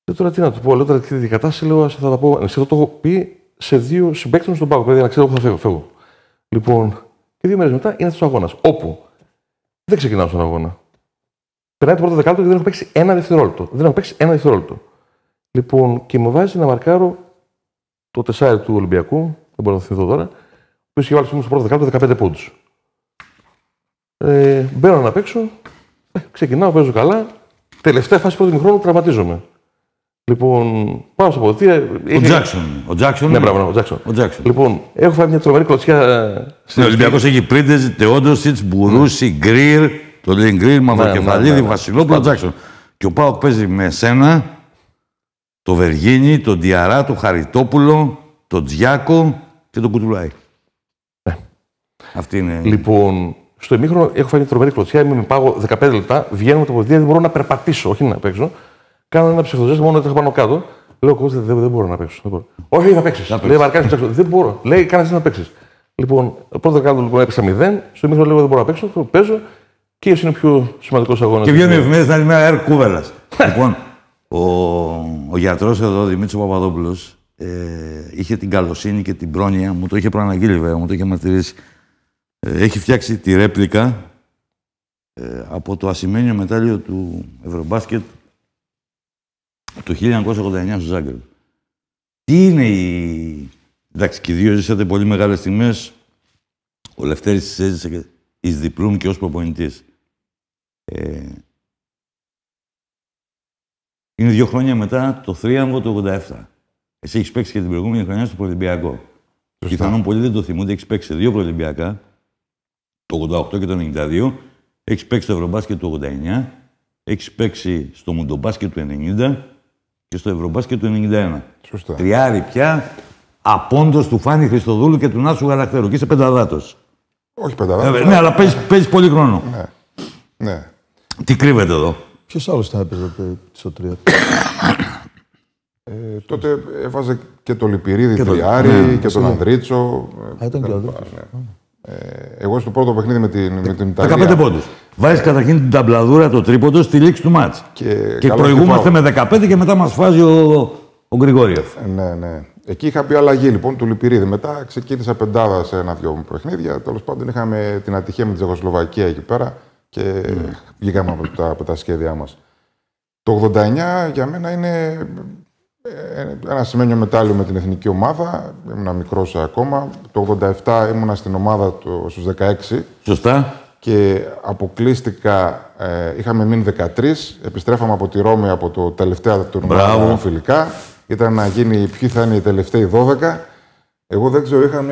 Και τώρα τι να του πω, λέω τώρα τη κατάσταση, λέω, θα τα πω. Αυτό το έχω πει σε δύο συμπαίκτες μου στον Πάκο, παιδί, να ξέρω που θα φεύγω. Λοιπόν, και 2 μέρες μετά είναι αυτός ο αγώνας. Όπου δεν ξεκινάω στον αγώνα. Περνάει το πρώτο δεκάλεπτο και δεν έχω παίξει ένα δευτερόλεπτο. Λοιπόν, και μου βάζει να μαρκάρω το 4 του Ολυμπιακού, δεν μπορώ να το θυμηθώ τώρα, που είχε βάλει στο πρώτο δεκάλεπτο 15 πόντους. Μπαίνω να παίξω, ξεκινάω, παίζω καλά. Τελευταία φάση πρώτου ημιχρόνου τραυματίζομαι. Λοιπόν, πάω στα αποδοτήρια. Ο Τζάκσον. Ναι, μπράβο, ο Τζάκσον. Λοιπόν, έχω φάει μια τρομερή κλωτσιά. Ο Ολυμπιακός έχει Πρίντεζ, Τεόντοσιτς, Μπουρούση, Γκριλ, το λέει Γκριλ, Μαυροκεφαλίδη, Βασιλόπουλο, Τζάκσον. Και ο Πάοκ παίζει με σένα, το Βεργίνη, τον Διαρά, τον Χαριτόπουλο, τον Τζιάκο και τον Κουτουλάη. Αυτή είναι. Λοιπόν, στο ημίχρονο έχω φάει μια τρομερή κλωτσιά, είμαι με πάγο 15 λεπτά, βγαίνω με το ποδητήρι, δεν μπορώ να περπατήσω, όχι να παίξω. Κάνω ένα ψευδοζέστη, μόνο έτρεχα πάνω κάτω. Λέω, Κώστα, δεν μπορώ να παίξω. Όχι, θα παίξεις. Λέει, Μαρκάνη, δεν μπορώ. Λέει, κάνε εσύ να παίξεις. Λοιπόν, πρώτο δεκάλεπτο λοιπόν έπαιξα 0. Στο ημίχρονο λέω, δεν μπορώ να παίξω. Το παίζω και esse είναι ο πιο σημαντικός αγώνας. Και βγαίνουν οι εφημερίδες την άλλη μέρα, Ερ Κούβελας. Λοιπόν, ο γιατρός εδώ, Δημήτρης Παπαδόπουλος, είχε την καλοσύνη και την πρόνοια, μου το είχε προαναγγείλει βέβαια, μου το είχε μαρτυρήσει. Έχει φτιάξει τη ρέπλικα από το ασημένιο μετάλλιο του Ευρωμπάσκετ το 1989 στο Ζάγκρεπ. Τι είναι η... Εντάξει, και οι δύο ζήσατε πολύ μεγάλες στιγμές. Ο Λευτέρης τις έζησε και εις διπλούν και ως προπονητής. Είναι 2 χρόνια μετά το θρίαμβο του 87. Εσύ έχεις παίξει και την προηγούμενη χρονιά στο Προολυμπιακό. Πιθανόν πολλοί δεν το θυμούνται. Έχεις παίξει σε 2 Προολυμπιακά, το 88 και το 92. Έχεις παίξει στο Ευρωμπάσκετ του 89. Έχεις παίξει στο Μουντομπάσκετ του 90 και στο Ευρωμπάσκετ του 91. Σωστά. Τριάρι πια, απόντος του Φάνη Χριστοδούλου και του Νάσου Γαλακτέρου. Και είσαι πενταδάτος. Όχι πενταδάτος. Ναι, αλλά παίζεις πολύ χρόνο. Ναι. Τι κρύβεται εδώ. Ποιος άλλος θα έπαιζε στο 3. Τότε έβαζε και το Λυπηρίδη τριάρι και τον Ανδρίτσο. Ήταν και ο Ανδρίτσος. Εγώ στο πρώτο παιχνίδι με την Ιταλία. 15 πόντους. Βάζεις καταρχήν την ταμπλαδούρα, το τρίποντο, στη λήξη του μάτς. Και προηγούμαστε με 15 και μετά μας φάζει ο Γρηγόριος. Ναι. Εκεί είχα πει αλλαγή λοιπόν του Λυπηρίδη. Μετά ξεκίνησα πεντάδα σε ένα-δυο παιχνίδια. Τέλος πάντων είχαμε την ατυχία με τη Τσεχοσλοβακία εκεί πέρα και βγήκαμε από τα σχέδιά μας. Το 89 για μένα είναι ένα σημαίνιο μετάλλιο με την εθνική ομάδα. Ήμουν μικρός ακόμα. Το 87 ήμουνα στην ομάδα στους 16. Σωστά. Και αποκλείστηκα, είχαμε μείνει 13. Επιστρέφαμε από τη Ρώμη από το τελευταίο τουρνουά φιλικά. Ήταν να γίνει ποιοι θα είναι οι τελευταίοι 12. Εγώ δεν ξέρω, είχα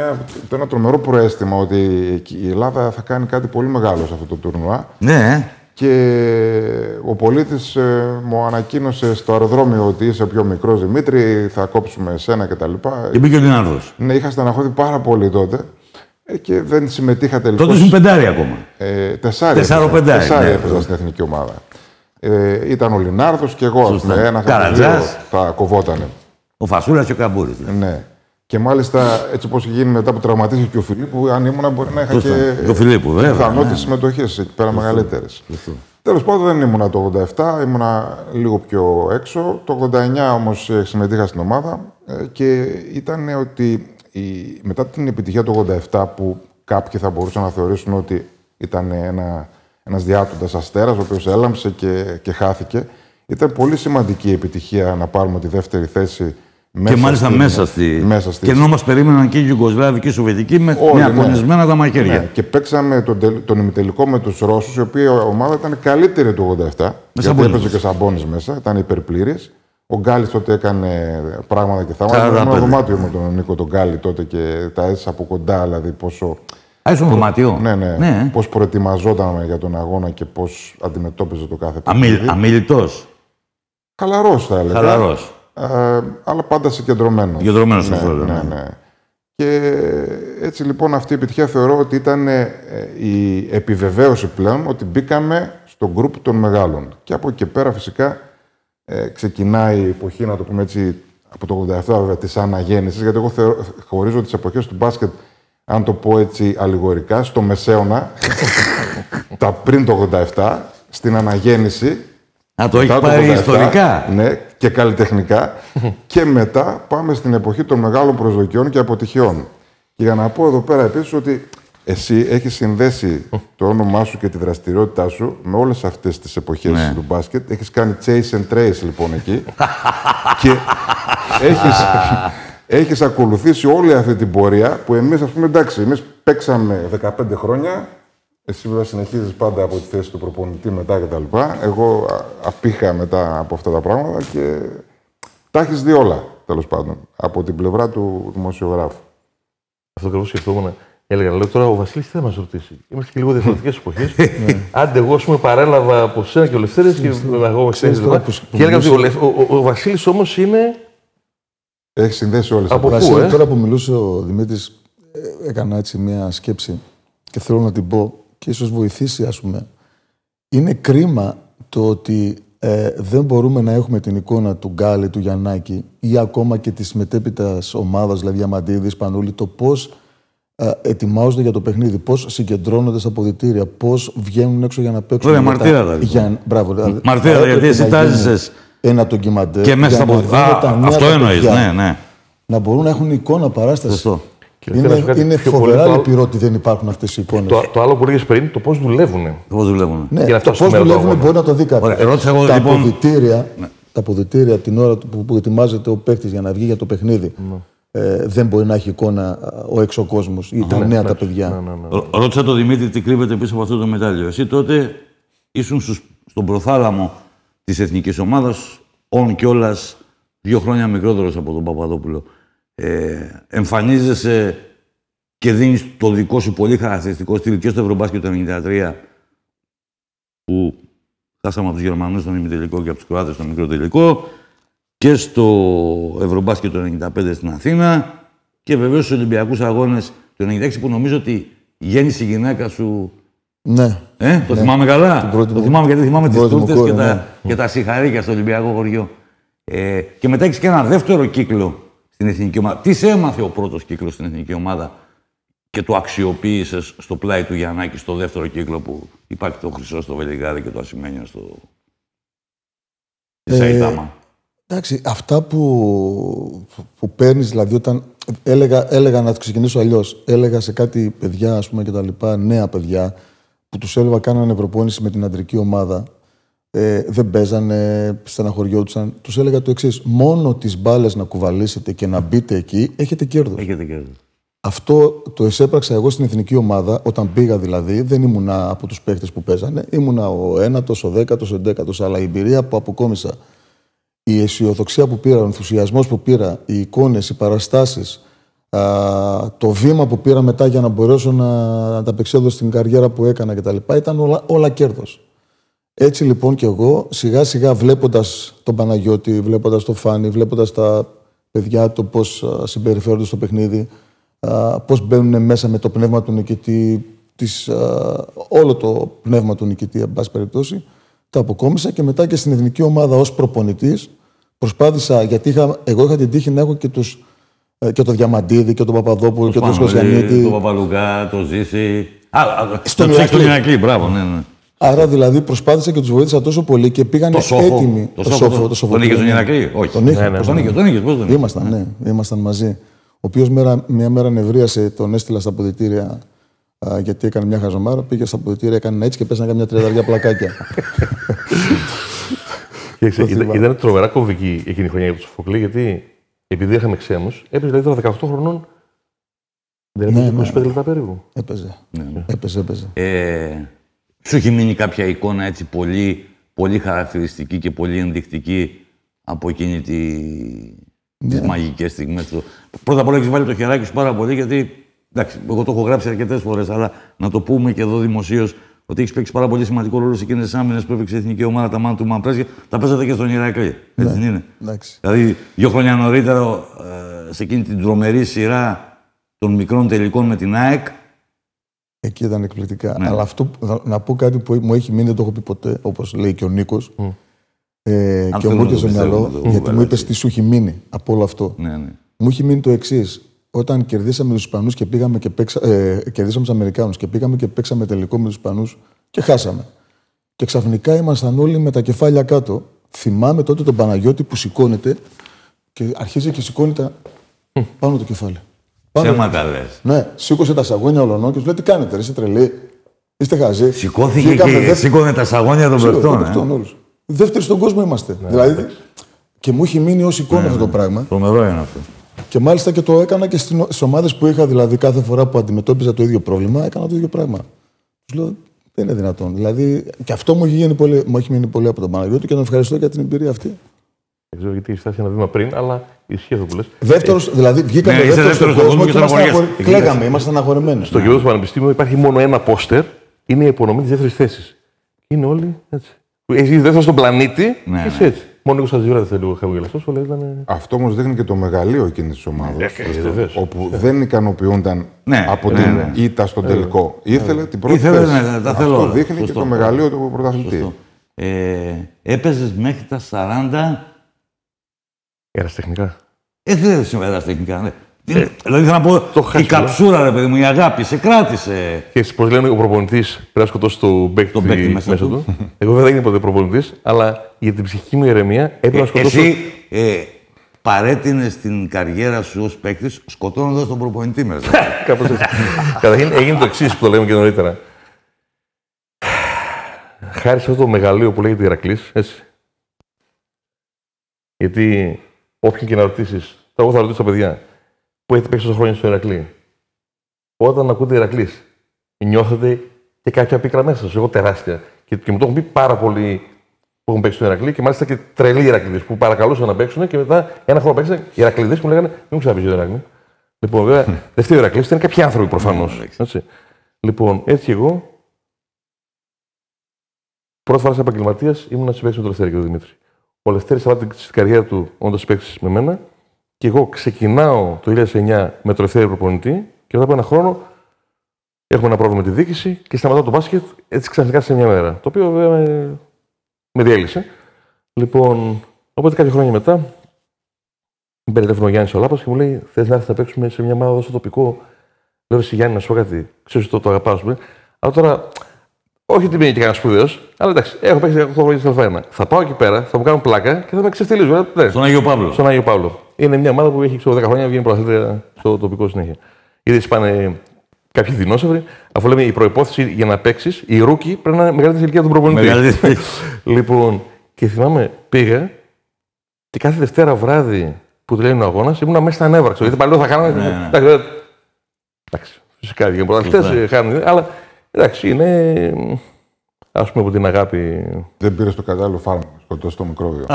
ένα τρομερό προαίσθημα ότι η Ελλάδα θα κάνει κάτι πολύ μεγάλο σε αυτό το τουρνουά. Ναι. Και ο πολίτης μου ανακοίνωσε στο αεροδρόμιο ότι είσαι πιο μικρός, Δημήτρη, θα κόψουμε εσένα κτλ. Και μπήκε ο Λινάρδος. Ναι, είχα στεναχωρηθεί πάρα πολύ τότε και δεν συμμετείχα τελικώς. Τότε ήσουν πεντάρι ακόμα. Τεσσάρο-πεντάρι έπαιζα στην εθνική ομάδα. Ήταν ο Λινάρδος και εγώ. Ένας από τους δύο θα κοβότανε. Ο Φασούλας και ο Καμπούρης. Ναι. Και μάλιστα έτσι όπως είχε γίνει μετά που τραυματίστηκε και ο Φιλίππου, αν ήμουνα μπορεί να είχα και πιθανότητες συμμετοχές εκεί πέρα μεγαλύτερες. Τέλος πάντων δεν ήμουνα το 87, ήμουνα λίγο πιο έξω. Το 89 όμως συμμετείχα στην ομάδα και ήταν ότι μετά την επιτυχία του 87 που κάποιοι θα μπορούσαν να θεωρήσουν ότι ήταν ένας διάτοντας αστέρας, ο οποίος έλαμψε και χάθηκε, ήταν πολύ σημαντική η επιτυχία να πάρουμε τη δεύτερη θέση. Και μάλιστα μέσα στη. Και ενώ μας περίμεναν και οι Ιουγκοσλάβοι και οι Σοβιετικοί με αγωνισμένα τα μαχαίρια. Ναι. Και παίξαμε τον ημιτελικό με τους Ρώσους, η οποία ομάδα ήταν καλύτερη του 87. Γιατί έπαιζε και Σαμπόνις μέσα, ήταν υπερπλήρης. Ο Γκάλης τότε έκανε πράγματα και θαύματα. Ήμουν ένα δωμάτιο με τον Νίκο τον Γκάλη τότε και τα έζησα από κοντά, δηλαδή πόσο. Ήσουν δωμάτιο. Ναι. Πώς προετοιμαζόταν για τον αγώνα και πώς αντιμετώπιζε το κάθε παιχνίδι. Αμιλητός. Χαλαρός θα έλεγα. Χαλαρός. Αλλά πάντα συγκεντρωμένος. Συγκεντρωμένος στο φόρο. Ναι. Και έτσι λοιπόν αυτή η επιτυχία θεωρώ ότι ήταν η επιβεβαίωση πλέον ότι μπήκαμε στο γκρουπ των μεγάλων. Και από εκεί πέρα φυσικά ξεκινάει η εποχή, να το πούμε έτσι, από το 87 βέβαια, της αναγέννησης, γιατί εγώ χωρίζω τις εποχές του μπάσκετ, αν το πω έτσι αλληγορικά, στο μεσαίωνα, τα πριν το 87, στην αναγέννηση. Το έχει πάρει ιστορικά. Ναι, και καλλιτεχνικά. Και μετά πάμε στην εποχή των μεγάλων προσδοκιών και αποτυχιών. Και για να πω εδώ πέρα επίσης ότι εσύ έχεις συνδέσει το όνομά σου και τη δραστηριότητά σου με όλες αυτές τις εποχές του μπάσκετ. Έχεις κάνει chase and trace λοιπόν εκεί. Και έχεις ακολουθήσει όλη αυτή την πορεία που εμείς, ας πούμε, εντάξει, εμείς παίξαμε 15 χρόνια. Εσύ βέβαια συνεχίζεις πάντα από τη θέση του προπονητή μετά κτλ. Εγώ απήχα μετά από αυτά τα πράγματα και τα έχεις δει όλα, τέλος πάντων, από την πλευρά του δημοσιογράφου. Αυτό ακριβώς σκεφτόμουν. Έλεγα, λέω τώρα ο Βασίλης τι θα μας ρωτήσει. Είμαστε και λίγο διαφορετικές εποχές. Άντε, εγώ σου παρέλαβα από σένα και ο Λευτέρης και εγώ με ξέρεις τώρα. Και έλεγα ότι ο Βασίλης όμως είναι. Έχει συνδέσει όλες τις εποχές. Τώρα που μιλούσε ο Δημήτρης, έκανα έτσι μια σκέψη και θέλω να την πω. Και ίσως βοηθήσει, ας πούμε. Είναι κρίμα το ότι δεν μπορούμε να έχουμε την εικόνα του Γκάλη, του Γιαννάκη ή ακόμα και της μετέπειτας ομάδας, δηλαδή Διαμαντίδης, Πανούλη, το πώς ετοιμάζονται για το παιχνίδι, πώς συγκεντρώνονται στα αποδυτήρια, πώς βγαίνουν έξω για να παίξουν. Ωραία, μαρτύρα δηλαδή. Μπράβο. Μαρτύρα, γιατί εσύ τάζεσαι. Ένα ντοκιμαντέρ. Και μέσα από αυτό εννοείς, ναι. Να μπορούν να έχουν εικόνα παράσταση. Σωστό. Είναι φοβερά λυπηρό ότι δεν υπάρχουν αυτές οι εικόνες. Το άλλο που έλεγες πριν, το πώς δουλεύουν. Ναι, το πώς δουλεύουν μπορεί να το δει κάποιος. Τα αποδυτήρια την ώρα που ετοιμάζεται ο παίκτης για να βγει για το παιχνίδι, δεν μπορεί να έχει εικόνα ο έξω κόσμος ή τα νέα τα παιδιά. Ρώτησα τον Δημήτρη τι κρύβεται πίσω από αυτό το μετάλλιο. Εσύ τότε ήσουν στον προθάλαμο της εθνικής ομάδας, όν κιόλας 2 χρόνια μικρότερος από τον Παπαδόπουλο. Εμφανίζεσαι και δίνεις το δικό σου πολύ χαρακτηριστικό στυλ και στο Ευρωμπάσκετ το 1993 που χάσαμε από τους Γερμανούς στον ημιτελικό και από τους Κροάτες στον μικρό τελικό και στο Ευρωμπάσκετ το 1995 στην Αθήνα και βεβαίως στους Ολυμπιακούς Αγώνες το 1996 που νομίζω ότι γέννησε η γυναίκα σου. Ναι. Το θυμάμαι καλά. Το θυμάμαι γιατί θυμάμαι τις τούρτες και τα σιχαρίκια στο Ολυμπιακό χωριό. Και μετά έχεις και ένα δεύτερο κύκλο στην εθνική ομάδα. Τι σε έμαθε ο πρώτος κύκλος στην εθνική ομάδα και το αξιοποίησες στο πλάι του Γιαννάκη στο δεύτερο κύκλο που υπάρχει το Χρυσό στο Βελιγράδι και το Ασημένιο στο Σαϊτάμα? Εντάξει, αυτά που παίρνεις, δηλαδή όταν έλεγα να ξεκινήσω αλλιώς, έλεγα σε κάτι παιδιά, ας πούμε, και τα λοιπά, νέα παιδιά, που τους έλεγα κάνανε προπόνηση με την αντρική ομάδα, δεν παίζανε, στεναχωριόντουσαν. Τους έλεγα το εξής: μόνο τις μπάλες να κουβαλήσετε και να μπείτε εκεί, έχετε κέρδος. Αυτό το εισέπραξα εγώ στην εθνική ομάδα, όταν πήγα δηλαδή, δεν ήμουνα από τους παίχτες που παίζανε, ήμουνα ο ένατος, ο δέκατος, ο 11ος, αλλά η εμπειρία που αποκόμισα, η αισιοδοξία που πήρα, ο ενθουσιασμός που πήρα, οι εικόνες, οι παραστάσεις, το βήμα που πήρα μετά για να μπορέσω να ανταπεξέλθω στην καριέρα που έκανα κτλ. Ήταν όλα κέρδος. Έτσι λοιπόν και εγώ, σιγά σιγά βλέποντας τον Παναγιώτη, βλέποντας τον Φάνη, βλέποντας τα παιδιά το πώς συμπεριφέρονται στο παιχνίδι, πώς μπαίνουν μέσα με το πνεύμα του νικητή, όλο το πνεύμα του νικητή, εν πάση περιπτώσει, τα αποκόμισα και μετά και στην εθνική ομάδα ως προπονητής προσπάθησα, γιατί εγώ είχα την τύχη να έχω και το Διαμαντίδη και τον Παπαδόπουλο και τον Σκοσιανίδη. Τον Παπαλουκά, τον Ζήση. Στον Ηρακλή, μπράβο, ναι. Άρα δηλαδή προσπάθησα και τους βοήθησα τόσο πολύ και πήγαν έτοιμοι. Το Σόφο. Τον είχε στον Ηρακλή? Όχι. Τον είχε. Πώς τον είχε? Ήμασταν μαζί. Ο οποίος μια μέρα νευρίασε, τον έστειλα στα αποδυτήρια γιατί έκανε μια χαζομάρα. Πήγε στα αποδυτήρια, έκανε έτσι και πέσανε καμιά 30 πλακάκια. Ήταν τρομερά κομβική εκείνη η χρονιά για τον Σοφοκλή, γιατί επειδή είχαμε ξέμους, έπαιζε δηλαδή τώρα 18 χρονών. Δεν έπαιζε 25 λεπτά περίπου. Έπαιζε. Σου έχει μείνει κάποια εικόνα έτσι πολύ χαρακτηριστική και πολύ ενδεικτική από εκείνη τις μαγικές στιγμές του? Πρώτα απ' όλα έχεις βάλει το χεράκι σου πάρα πολύ, γιατί εντάξει, εγώ το έχω γράψει αρκετές φορές, αλλά να το πούμε και εδώ δημοσίως, ότι έχεις παίξει πάρα πολύ σημαντικό ρόλο σε εκείνες τις άμυνες που έπαιξε η εθνική ομάδα, τα μάνα του Μαμπρέσια, τα παίζατε και στον Ηρακλή. Έτσι δεν είναι? Δηλαδή, 2 χρόνια νωρίτερα, σε εκείνη την τρομερή σειρά των μικρών τελικών με την ΑΕΚ. Εκεί ήταν εκπληκτικά. Ναι. Αλλά αυτό, να πω κάτι που μου έχει μείνει, δεν το έχω πει ποτέ, όπως λέει και ο Νίκος. Και μου ήρθε στο μυαλό, γιατί μου είπες τι σου έχει μείνει από όλο αυτό. Ναι. Μου έχει μείνει το εξής. Όταν κερδίσαμε τους Ισπανούς και πήγαμε και κερδίσαμε τους Αμερικάνους και πήγαμε και παίξαμε τελικό με τους Ισπανούς και χάσαμε. Και ξαφνικά ήμασταν όλοι με τα κεφάλια κάτω. Θυμάμαι τότε τον Παναγιώτη που σηκώνεται και αρχίζει και σηκώνει πάνω το κεφάλι. Ψέματα λες? Ναι, σήκωσε τα σαγόνια ολονών και του λέει: τι κάνετε, είστε τρελοί, είστε χαζοί? Σηκώθηκε και σήκωνε τα σαγόνια των παιχτών. Δεύτεροι στον κόσμο είμαστε. Δηλαδή, και μου έχει μείνει ως εικόνα αυτό το πράγμα. Τρομερό είναι αυτό. Και μάλιστα και το έκανα και στις ομάδες που είχα, δηλαδή κάθε φορά που αντιμετώπιζα το ίδιο πρόβλημα, έκανα το ίδιο πράγμα. Τους λέω: δεν είναι δυνατόν. Δηλαδή, και αυτό μου έχει μείνει πολύ από τον Παναγιώτη και τον ευχαριστώ για την εμπειρία αυτή. Δεν ξέρω γιατί φτάσει ένα βήμα πριν, αλλά ισχύει αυτό που λες. Δεύτερος, δηλαδή βγήκαμε δεύτερος στον κόσμο και κλαίγαμε, ήμασταν αγχωρεμένοι. Στο γεγονός του Πανεπιστήμιου υπάρχει μόνο ένα πόστερ, είναι η απονομή της δεύτερης θέσης. Είναι όλοι έτσι. Έχει δεύτερο στον πλανήτη και είσαι έτσι. Μόνο ο Κωνσταντζιούρα δεν λίγο χαμογελαστός, όλα ήταν. Αυτό όμως δείχνει και το μεγαλείο εκείνης της ομάδας. Όπου δεν ικανοποιούνταν από την ήττα στον τελικό. Ήθελε την πρώτη θέση. Αυτό δείχνει και το μεγαλείο του πρωταθλητή. Έπαιζες μέχρι τα 40. Ερασιτεχνικά. Δεν ερασιτεχνικά, ναι. Δηλαδή θέλω να πω, η καψούρα, ρε παιδί μου, η αγάπη, σε κράτησε. Και πώς λένε, ο προπονητής πρέπει να σκοτώσει το παίκτη μέσα του. Εγώ δεν έγινε ποτέ προπονητής, αλλά για την ψυχική μου ηρεμία έπρεπε να σκοτώσω. Εσύ παρέτεινες την καριέρα σου ως παίκτης σκοτώνοντας τον προπονητή μέσα. Κάπως έτσι. Καταρχήν έγινε το εξής που το λέμε και νωρίτερα. Χάρη σε αυτό το μεγαλείο που λέγεται Ηρακλής, έτσι. Γιατί όποιον και να ρωτήσεις, εγώ θα ρωτήσω τα παιδιά, που έχετε παίξει τόσα χρόνια στο Ηρακλή. Όταν ακούτε Ηρακλής, νιώθετε και κάποια πίκρα μέσα σας. Εγώ τεράστια. Και μου το έχουν πει πάρα πολλοί που έχουν παίξει στο Ηρακλή και μάλιστα και τρελοί Ηρακλήδες που παρακαλούσαν να παίξουν και μετά ένα χρόνο παίξαν οι Ηρακλήδες που μου λέγανε: μην μου ξαναπείς το Ηρακλή. Λοιπόν, βέβαια, δεν φταίει ο Ηρακλής, ήταν κάποιοι άνθρωποι προφανώς. Λοιπόν, έτσι εγώ. Πρώτη φορά σαν επαγγελματίας ήμουν να συμπαίξει με τον Λευτέρη και τον Δημήτρη. Ο Λευτέρης σταμάτησε την καριέρα του όντας παίξει με μένα. Και εγώ ξεκινάω το 2009 με το Λευτέρη προπονητή και μετά από ένα χρόνο έχουμε ένα πρόβλημα με τη διοίκηση και σταματάω το μπάσκετ έτσι ξαφνικά σε μια μέρα. Το οποίο βέβαια με διέλυσε. Λοιπόν, Οπότε κάποια χρόνια μετά, με παίρνει τηλέφωνο ο Γιάννης ο Λάπας και μου λέει: θες να έρθεις να παίξουμε σε μια ομάδα εδώ στο τοπικό? Λέω: εσύ Γιάννη, να σου πω κάτι. Ξέρω ότι το αγαπάω, πούμε. Αλλά τώρα, όχι ότι είμαι και κανένα σπουδαίο, αλλά εντάξει, έχω παίξει 8 χρόνια στην Αλφα 1. Θα πάω εκεί πέρα, θα μου κάνουν πλάκα και θα με ξεφτυλίζουν. Στον Άγιο Παύλο. Στον Άγιο Παύλο. Είναι μια ομάδα που έχει 10 χρόνια βγαίνει πρωταθλήτρια στο τοπικό συνέχεια. Είδε πάνε κάποιοι δεινόσαυροι, αφού λέμε η προϋπόθεση για να παίξει, η ρούκι πρέπει να είναι μεγαλύτερη ηλικία του προπονητή. Λοιπόν, και θυμάμαι, πήγα και κάθε Δευτέρα βράδυ που τελειώνει ο αγώνα ήμουν μέσα στα νεύρα. Γιατί παλιό θα κάναμε. Εντάξει, φυσικά και πρωταθλητέ χάνουν, αλλά εντάξει, είναι. Ας πούμε από την αγάπη. Δεν πήρε το κατάλληλο φάρμακο, σκοτώσει το μικρόβιο.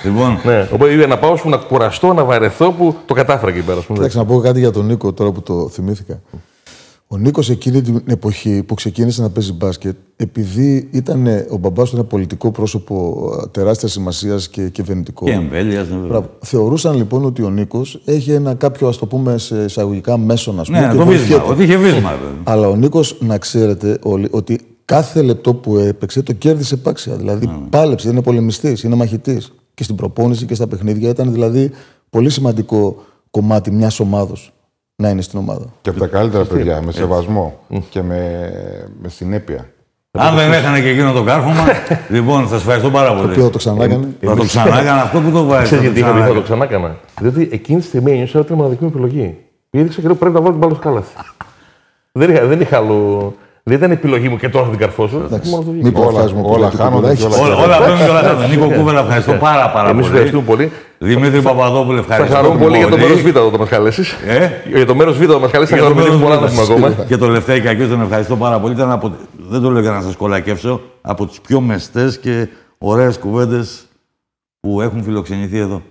Λοιπόν. Ναι, οπότε είπα να πάω να κουραστώ, να βαρεθώ που το κατάφερα εκεί πέρα. Εντάξει, να πω κάτι για τον Νίκο τώρα που το θυμήθηκα. Ο Νίκος εκείνη την εποχή που ξεκίνησε να παίζει μπάσκετ, επειδή ήταν ο μπαμπάς του ένα πολιτικό πρόσωπο τεράστιας σημασίας και κυβερνητικό. Και εμβέλειας, ναι. Θεωρούσαν λοιπόν ότι ο Νίκος έχει ένα κάποιο, ας το πούμε, σε εισαγωγικά μέσον, ας πούμε. Ναι, το βίσμα, ότι είχε βίσμα. Αλλά ο Νίκος, να ξέρετε όλοι, ότι κάθε λεπτό που έπαιξε το κέρδισε επάξια. Δηλαδή πάλεψε, είναι πολεμιστής, είναι μαχητής. Και στην προπόνηση και στα παιχνίδια ήταν δηλαδή πολύ σημαντικό κομμάτι μιας ομάδος να είναι στην ομάδα. Και από τα καλύτερα παιδιά, με σεβασμό και με συνέπεια. Αν δεν έχανε και εκείνο το κάρφωμα, λοιπόν, σας ευχαριστώ πάρα πολύ. Το οποίο το ξανάκανε. Θα το ξανάκανα αυτό που το βάζει. Ξέρεις γιατί είχα θα το ξανάκανα? Διότι εκείνη τη στιγμή ένιωσα ότι ήταν η μοναδική μου επιλογή. Πήδηξα και λέω πρέπει να βάλω την μπάλα στο κάλαθι. Δεν είχα άλλο. Δεν ήταν επιλογή μου και τώρα θα την καρφώσω. Όλα χάνονται. Όλα χάνονται. Νίκο Κούβελα, ευχαριστώ πάρα πολύ. Εμείς ευχαριστούμε πολύ. Δημήτρη Παπαδόπουλε, ευχαριστώ. Θα χαρώ πολύ για το μέρος Β όταν μας καλέσεις. Για το μέρος Β όταν μας καλέσεις θα χαρώ πολλά να πούμε ακόμα. Και το Λευτέρη Κακιούς τον ευχαριστώ πάρα πολύ. Δεν το λέω για να σας κολακεύσω, από τις πιο μεστές και ωραίες κουβέντες που έχουν φιλοξενηθεί εδώ.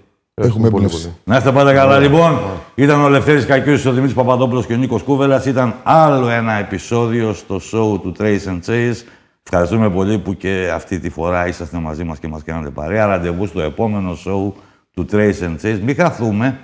Έχουμε πολύ. Να είστε πάντα καλά, λοιπόν. Ήταν ο Λευτέρης Κακιούς, ο Δημήτρης Παπαδόπουλος και ο Νίκος Κούβελας. Ήταν άλλο ένα επεισόδιο στο show του Trace and Chase. Ευχαριστούμε πολύ που και αυτή τη φορά είσαστε μαζί μας και μας κάνατε παρέα. Ραντεβού στο επόμενο show του Trace and Chase. Μην χαθούμε.